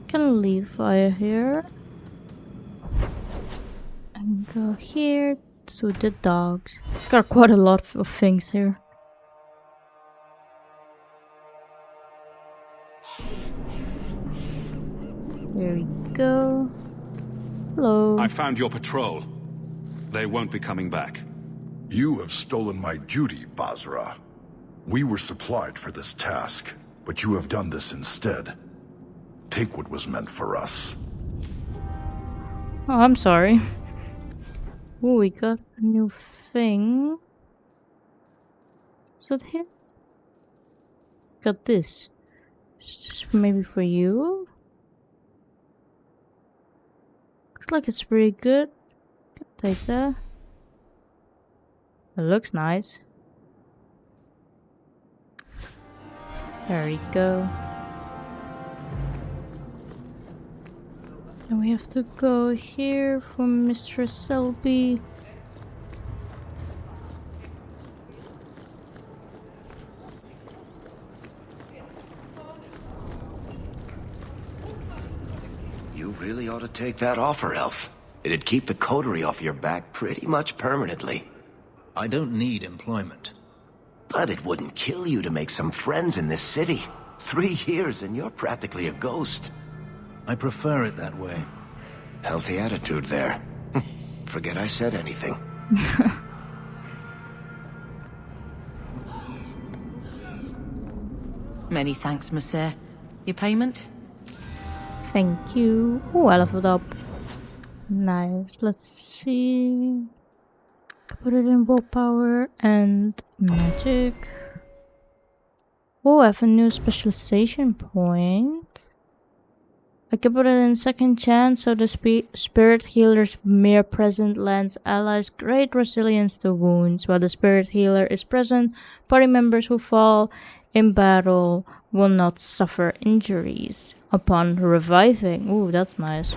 Can leave via here. And go here to the dogs. Got quite a lot of things here. There we go. Hello. I found your patrol. They won't be coming back. You have stolen my duty, Basra. We were supplied for this task, but you have done this instead. Take what was meant for us. Oh, I'm sorry. Oh, we got a new thing. Is that here? Got this. Is this maybe for you? Looks like it's pretty good. Can take that. It looks nice. There we go. And we have to go here for Mr. Selby. You really ought to take that offer, Elf. It'd keep the coterie off your back pretty much permanently. I don't need employment. But it wouldn't kill you to make some friends in this city. 3 years and you're practically a ghost. I prefer it that way. Healthy attitude there. Forget I said anything. Many thanks, monsieur. Your payment? Thank you. Oh, I leveled up. Nice. Let's see. Put it in willpower and magic. Oh, I have a new specialization point. I can put it in second chance, so the spirit healer's mere presence lends allies great resilience to wounds. While the spirit healer is present, party members who fall in battle will not suffer injuries upon reviving. Ooh, that's nice.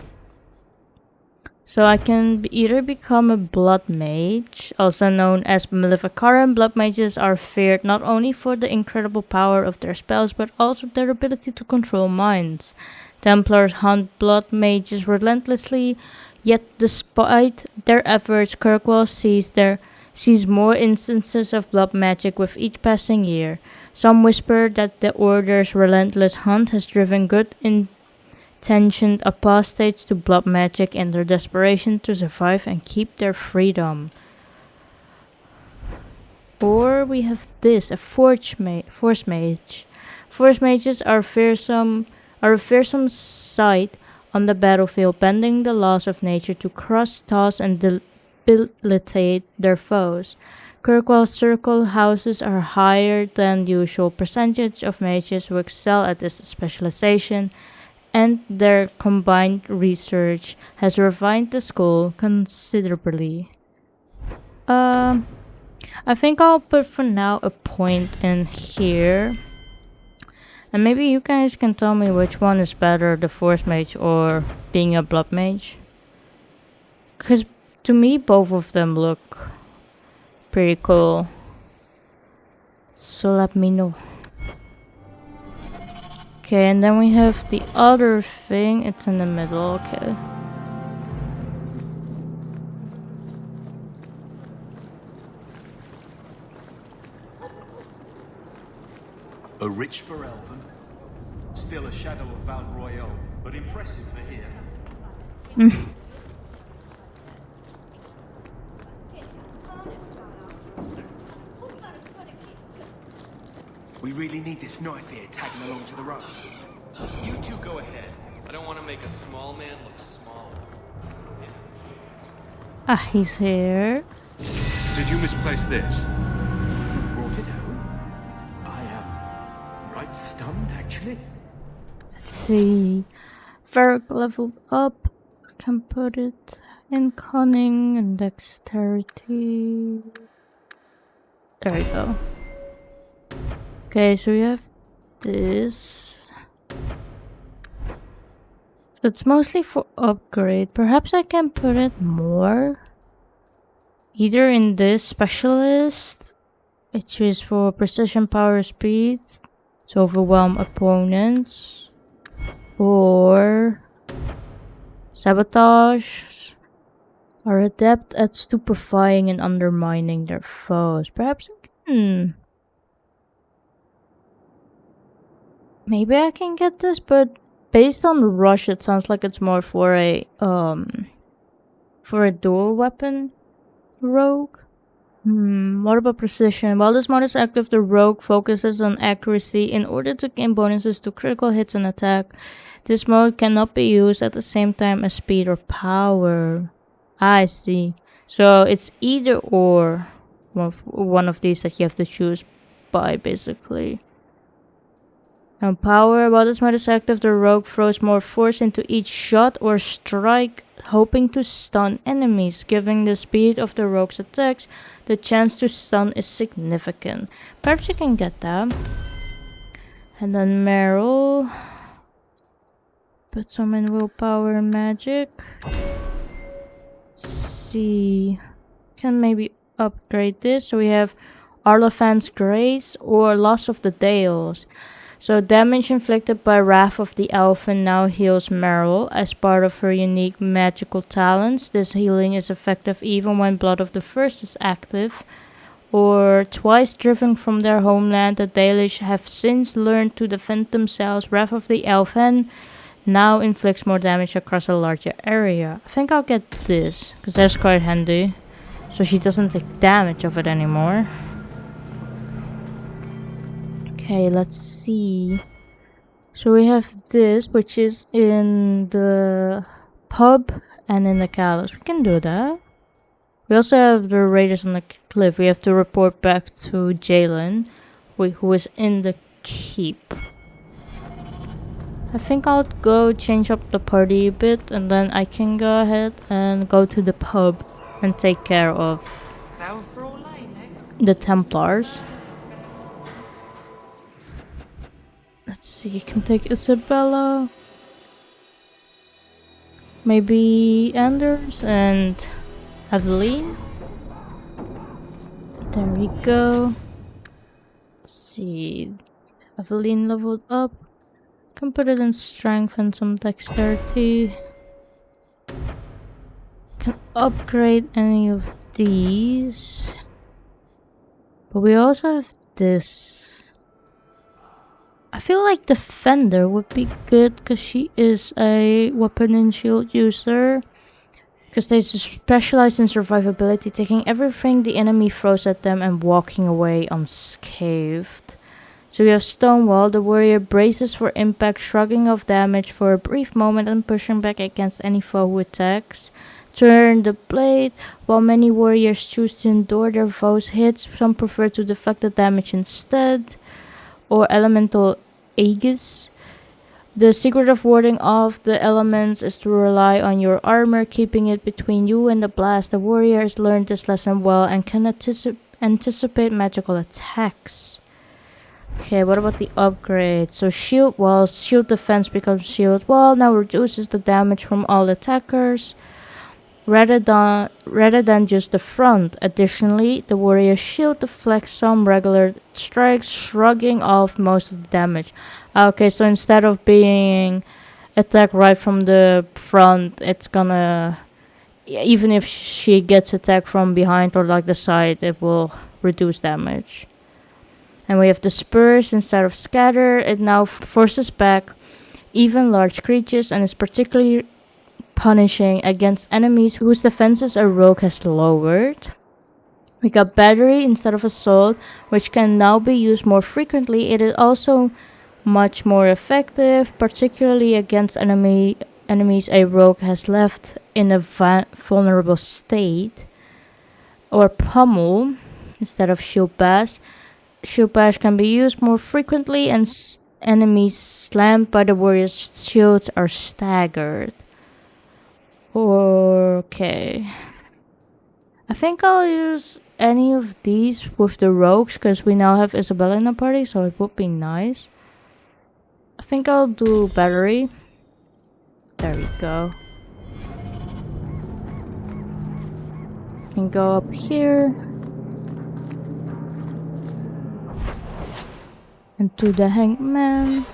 So I can either become a blood mage, also known as Maleficarum. Blood mages are feared not only for the incredible power of their spells, but also their ability to control minds. Templars hunt blood mages relentlessly, yet despite their efforts, Kirkwall sees more instances of blood magic with each passing year. Some whisper that the Order's relentless hunt has driven good intentioned apostates to blood magic in their desperation to survive and keep their freedom. Or we have this, a force mage. Force mages are a fearsome sight on the battlefield, bending the laws of nature to crush, toss, and debilitate their foes. Kirkwall's circle houses a higher than usual percentage of mages who excel at this specialization, and their combined research has refined the school considerably. I think I'll put for now a point in here. And maybe you guys can tell me which one is better, the force mage or being a blood mage. Because to me, both of them look pretty cool. So let me know. Okay, and then we have the other thing. It's in the middle, okay. A rich for Eldon. Still a shadow of Val Royale, but impressive for here. We really need this knife here tagging along to the ropes. You two go ahead. I don't want to make a small man look small. Ah, he's here. Did you misplace this? Brought it home? I am right stunned, actually. Let's see. Varric leveled up. I can put it in cunning and dexterity. There we go. Okay, so we have this. So it's mostly for upgrade. Perhaps I can put it more. Either in this specialist, which is for precision, power, speed, to overwhelm opponents, or sabotage, are adept at stupefying and undermining their foes. Perhaps I can. Maybe I can get this, but based on the rush, it sounds like it's more for a dual weapon rogue. What about precision? While this mod is active, the rogue focuses on accuracy in order to gain bonuses to critical hits and attack. This mode cannot be used at the same time as speed or power. I see. So it's either or one of these that you have to choose by, basically. And power, while this mod is active, the rogue throws more force into each shot or strike, hoping to stun enemies. Given the speed of the rogue's attacks, the chance to stun is significant. Perhaps you can get that. And then Merrill. Put some in willpower and magic. Let's see. Can maybe upgrade this. So we have Arlefan's Grace or Loss of the Dales. So damage inflicted by Wrath of the Elfin now heals Merrill as part of her unique magical talents. This healing is effective even when Blood of the First is active. Or twice driven from their homeland, the Dalish have since learned to defend themselves. Wrath of the Elfin now inflicts more damage across a larger area. I think I'll get this, because that's quite handy. So she doesn't take damage of it anymore. Okay, let's see. So we have this, which is in the pub and in the gallows. We can do that. We also have the raiders on the cliff. We have to report back to Jalen, who is in the keep. I think I'll go change up the party a bit, and then I can go ahead and go to the pub and take care of the Templars. Let's see, you can take Isabela, maybe Anders and Aveline. There we go. Let's see, Aveline leveled up. Can put it in strength and some dexterity. Can upgrade any of these. But we also have this. I feel like Defender would be good because she is a weapon and shield user. Because they specialize in survivability, taking everything the enemy throws at them and walking away unscathed. So we have Stonewall. The warrior braces for impact, shrugging off damage for a brief moment and pushing back against any foe who attacks. Turn the blade. While many warriors choose to endure their foes' hits, some prefer to deflect the damage instead. Or Elemental Aegis. The secret of warding off the elements is to rely on your armor, keeping it between you and the blast. The warrior has learned this lesson well and can anticipate magical attacks. Okay, what about the upgrade? So shield wall, shield defense becomes shield wall, now reduces the damage from all attackers rather than just the front. Additionally, the warrior's shield deflects some regular strikes, shrugging off most of the damage. Okay, so instead of being attacked right from the front, it's gonna, even if she gets attacked from behind or like the side, it will reduce damage. And we have the spurs instead of scatter. It now forces back even large creatures and is particularly punishing against enemies whose defenses a rogue has lowered. We got battery instead of assault, which can now be used more frequently. It is also much more effective, particularly against enemies a rogue has left in a vulnerable state. Or pummel instead of shield bash. Shield bash can be used more frequently and enemies slammed by the warrior's shields are staggered. Okay. I think I'll use any of these with the rogues because we now have Isabela in the party, so it would be nice. I think I'll do battery. There we go. Can go up here. And to the hangman.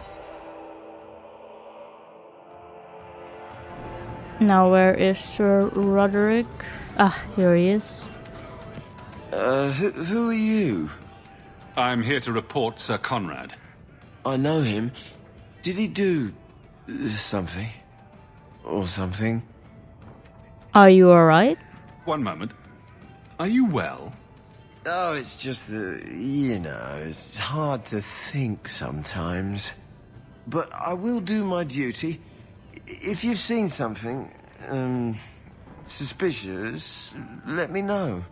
Now where is Sir Roderick? Ah, here he is. Who are you? I'm here to report Sir Conrad. I know him. Did he do something? Or something? Are you alright? One moment. Are you well? Oh, it's just that, you know, it's hard to think sometimes. But I will do my duty. If you've seen something, suspicious, let me know.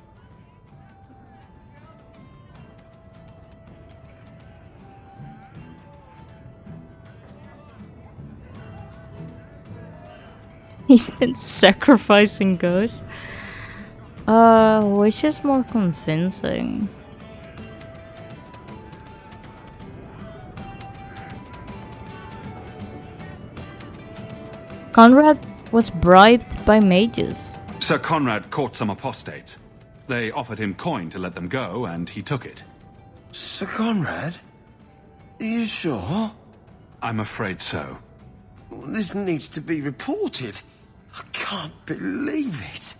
He's been sacrificing ghosts. Which is more convincing? Conrad was bribed by mages. Sir Conrad caught some apostates. They offered him coin to let them go, and he took it. Sir Conrad? Are you sure? I'm afraid so. This needs to be reported. I can't believe it.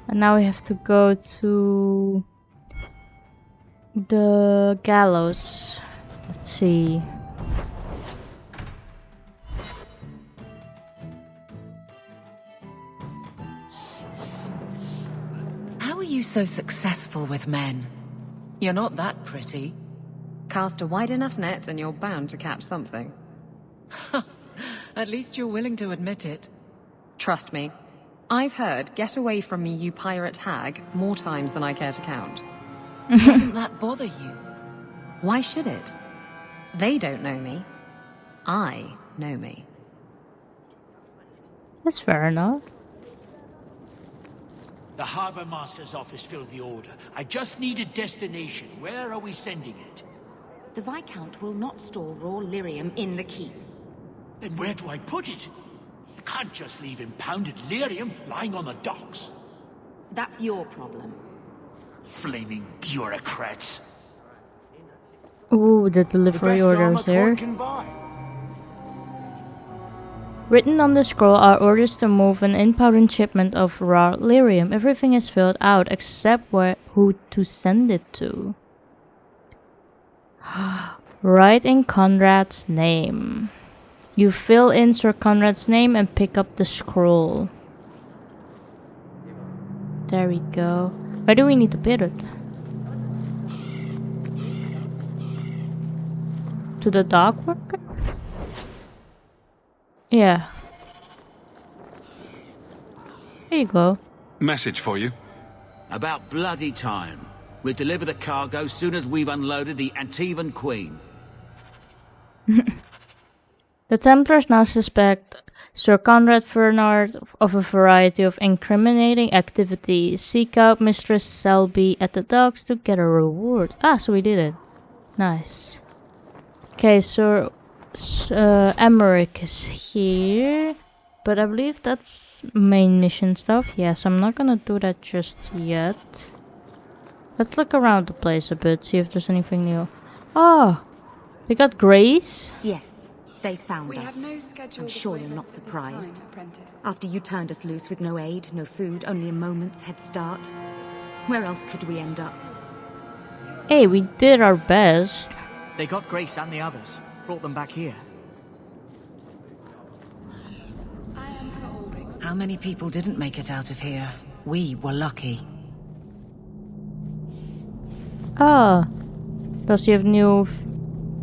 And now we have to go to the gallows. Let's see. How are you so successful with men? You're not that pretty. Cast a wide enough net and you're bound to catch something. At least you're willing to admit it. Trust me. I've heard, "Get away from me, you pirate hag," more times than I care to count. Doesn't that bother you? Why should it? They don't know me. I know me. That's fair enough. The Harbour Master's office filled the order. I just need a destination. Where are we sending it? The Viscount will not store raw lyrium in the keep. Then where do I put it? I can't just leave impounded lyrium lying on the docks. That's your problem. Flaming bureaucrats. Ooh, the delivery orders here. Can buy. Written on the scroll are orders to move an impounded shipment of raw lyrium. Everything is filled out except who to send it to. Write in Conrad's name. You fill in Sir Conrad's name and pick up the scroll. There we go. Where do we need to put it? To the dock worker? Yeah. There you go. Message for you. About bloody time. We'll deliver the cargo soon as we've unloaded the Antivan Queen. The Templars now suspect Sir Conrad Fernard of a variety of incriminating activities. Seek out Mistress Selby at the docks to get a reward. Ah, so we did it. Nice. Okay, Sir Emmerich is here. But I believe that's main mission stuff. Yes, I'm not gonna do that just yet. Let's look around the place a bit, see if there's anything new. Oh! They got Grace? Yes, they found us. I'm sure you're not surprised. After you turned us loose with no aid, no food, only a moment's head start. Where else could we end up? Hey, we did our best. They got Grace and the others. Brought them back here. How many people didn't make it out of here? We were lucky. Ah. Does he have new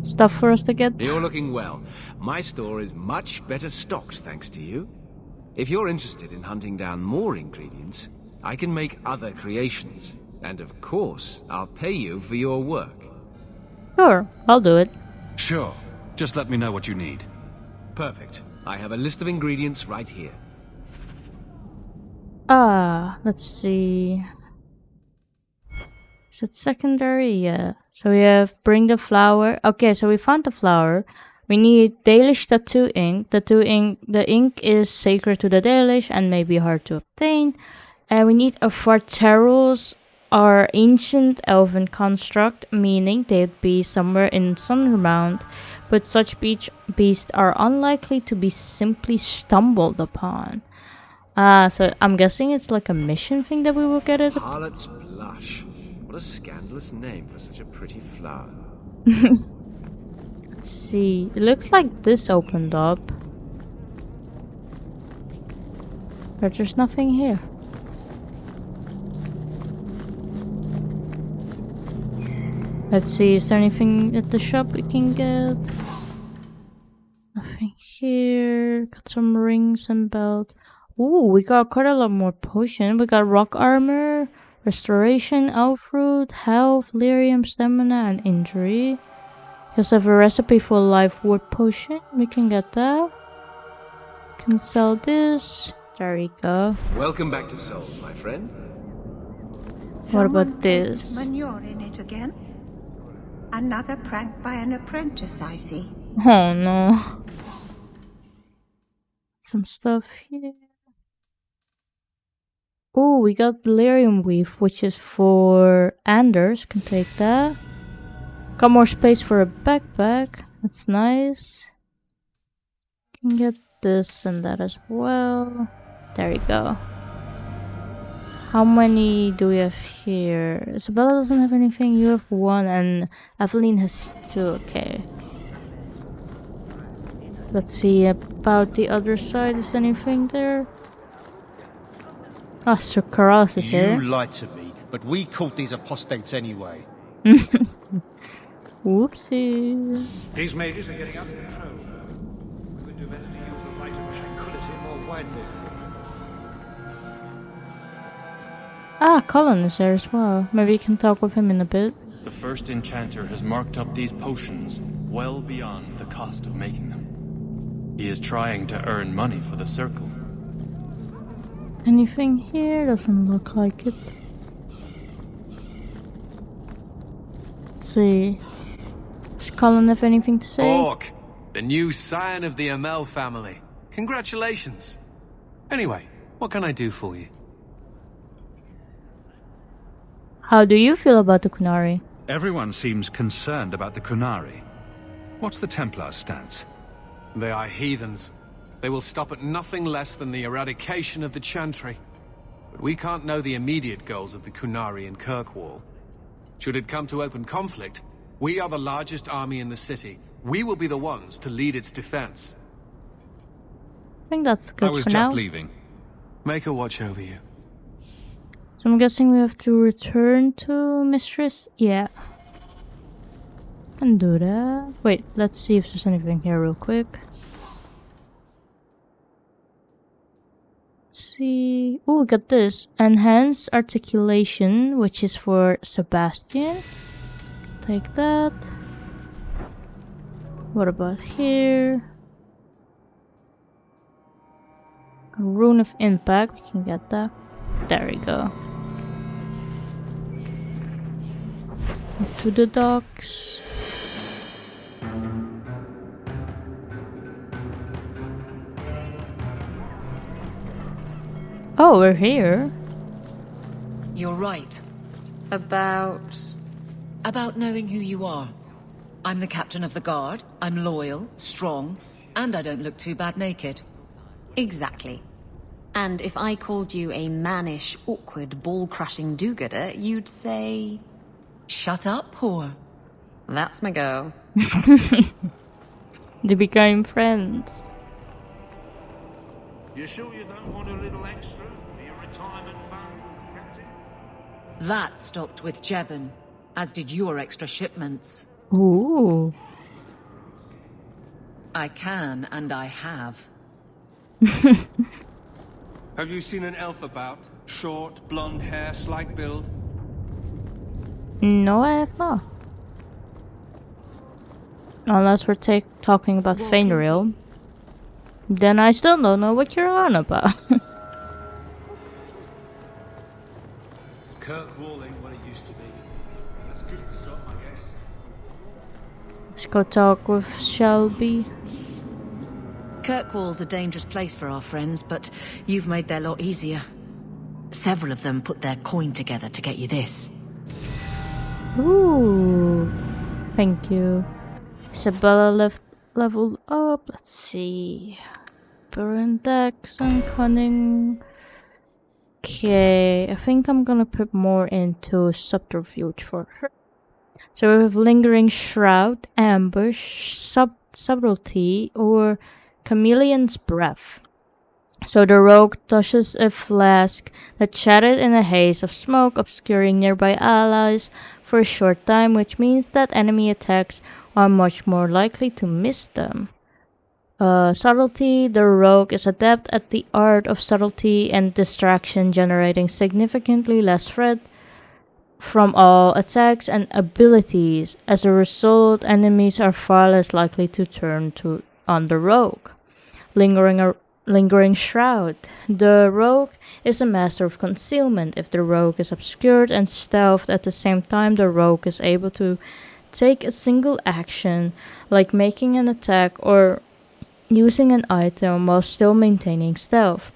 stuff for us to get? You're looking well. My store is much better stocked thanks to you. If you're interested in hunting down more ingredients, I can make other creations. And of course, I'll pay you for your work. Sure, I'll do it. Sure. Just let me know what you need. Perfect. I have a list of ingredients right here. Ah, let's see. Is it secondary? Yeah. So we have bring the flower. Okay, so we found the flower. We need Dalish tattoo ink. The ink is sacred to the Dalish and may be hard to obtain. And we need a Varteros, our ancient elven construct, meaning they'd be somewhere in Sundermount, but such beasts are unlikely to be simply stumbled upon. So I'm guessing it's like a mission thing that we will get it. Harlot's Blush. What a scandalous name for such a pretty flower. Let's see. It looks like this opened up. But there's nothing here. Let's see, is there anything at the shop we can get? Nothing here. Got some rings and belt. Ooh, we got quite a lot more potion. We got rock armor, restoration, elf root, health, lyrium, stamina, and injury. We also have a recipe for life ward potion. We can get that. Can sell this. There we go. Welcome back to Souls, my friend. What about this? Manure in it again? Another prank by an apprentice, I see. Oh no. Some stuff here. Oh, we got lyrium weave, which is for Anders. Can take that. Got more space for a backpack. That's nice. Can get this and that as well. There we go. How many do we have here? Isabela doesn't have anything. You have one, and Aveline has two. Okay. Let's see about the other side. Is anything there? Ah, Sir Karas is here. You lied to me, but we caught these apostates anyway. Whoopsie. These mages are getting out of control. We would do better to use the light of tranquility more widely. Ah, Colin is there as well. Maybe you can talk with him in a bit. The first enchanter has marked up these potions well beyond the cost of making them. He is trying to earn money for the circle. Anything here? Doesn't look like it. Let's see. Does Colin have anything to say? Hawke, the new scion of the Amel family. Congratulations. Anyway, what can I do for you? How do you feel about the Kunari? Everyone seems concerned about the Kunari. What's the Templar's stance? They are heathens. They will stop at nothing less than the eradication of the Chantry. But we can't know the immediate goals of the Kunari in Kirkwall. Should it come to open conflict, we are the largest army in the city. We will be the ones to lead its defense. I think that's good for now. I was just leaving. Make a watch over you. So I'm guessing we have to return to Mistress? Yeah. Can do that. Wait, let's see if there's anything here real quick. Let's see. Oh, we got this. Enhanced articulation, which is for Sebastian. Take that. What about here? A rune of impact. We can get that. There we go. To the docks. Oh, we're here. You're right. About knowing who you are. I'm the captain of the guard. I'm loyal, strong, and I don't look too bad naked. Exactly. And if I called you a mannish, awkward, ball-crushing do-gooder, you'd say... Shut up, whore. That's my girl. They became friends. You sure you don't want a little extra for your retirement fund, Captain? That stopped with Jevon, as did your extra shipments. Ooh. I can, and I have. Have you seen an elf about? Short, blonde hair, slight build? No, I have not. Unless we're talking about Fenris. Then I still don't know what you're on about. Kirkwall ain't what it used to be. That's good for some, I guess. Let's go talk with Shelby. Kirkwall's a dangerous place for our friends, but you've made their lot easier. Several of them put their coin together to get you this. Ooh. Thank you. Isabela leveled up. Let's see. Burn Dex and Cunning. Okay, I think I'm gonna put more into subterfuge for her. So we have Lingering Shroud, Ambush, Subtlety, or Chameleon's Breath. So the rogue touches a flask that shattered in a haze of smoke, obscuring nearby allies for a short time, which means that enemy attacks are much more likely to miss them. Subtlety, the rogue is adept at the art of subtlety and distraction, generating significantly less threat from all attacks and abilities. As a result, enemies are far less likely to turn on the rogue. Lingering Shroud. The rogue is a master of concealment. If the rogue is obscured and stealthed at the same time, the rogue is able to take a single action, like making an attack or using an item while still maintaining stealth.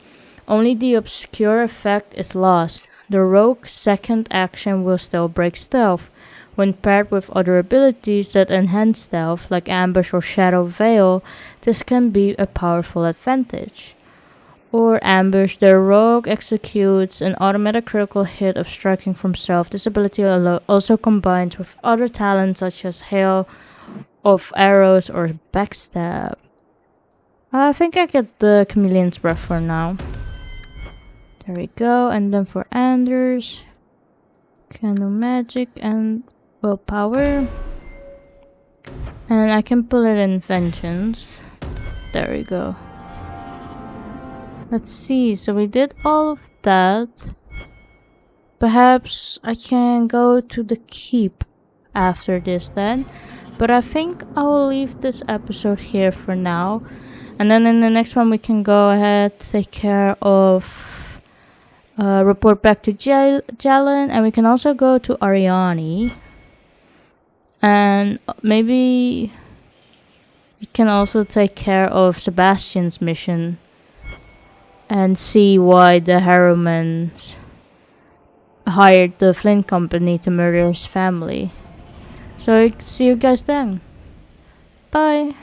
Only the obscure effect is lost. The rogue's second action will still break stealth. When paired with other abilities that enhance stealth, like Ambush or Shadow Veil, this can be a powerful advantage. Or Ambush, the rogue executes an automatic critical hit of striking from stealth. This ability also combines with other talents such as Hail of Arrows or Backstab. I think I get the Chameleon's Breath for now. There we go. And then for Anders, can do magic and willpower. And I can put it in vengeance. There we go. Let's see, so we did all of that. Perhaps I can go to the keep after this then. But I think I will leave this episode here for now. And then in the next one we can go ahead, take care of... report back to Jalen. And we can also go to Ariani. And maybe... we can also take care of Sebastian's mission. And see why the Harrowmans hired the Flint Company to murder his family. So see you guys then. Bye.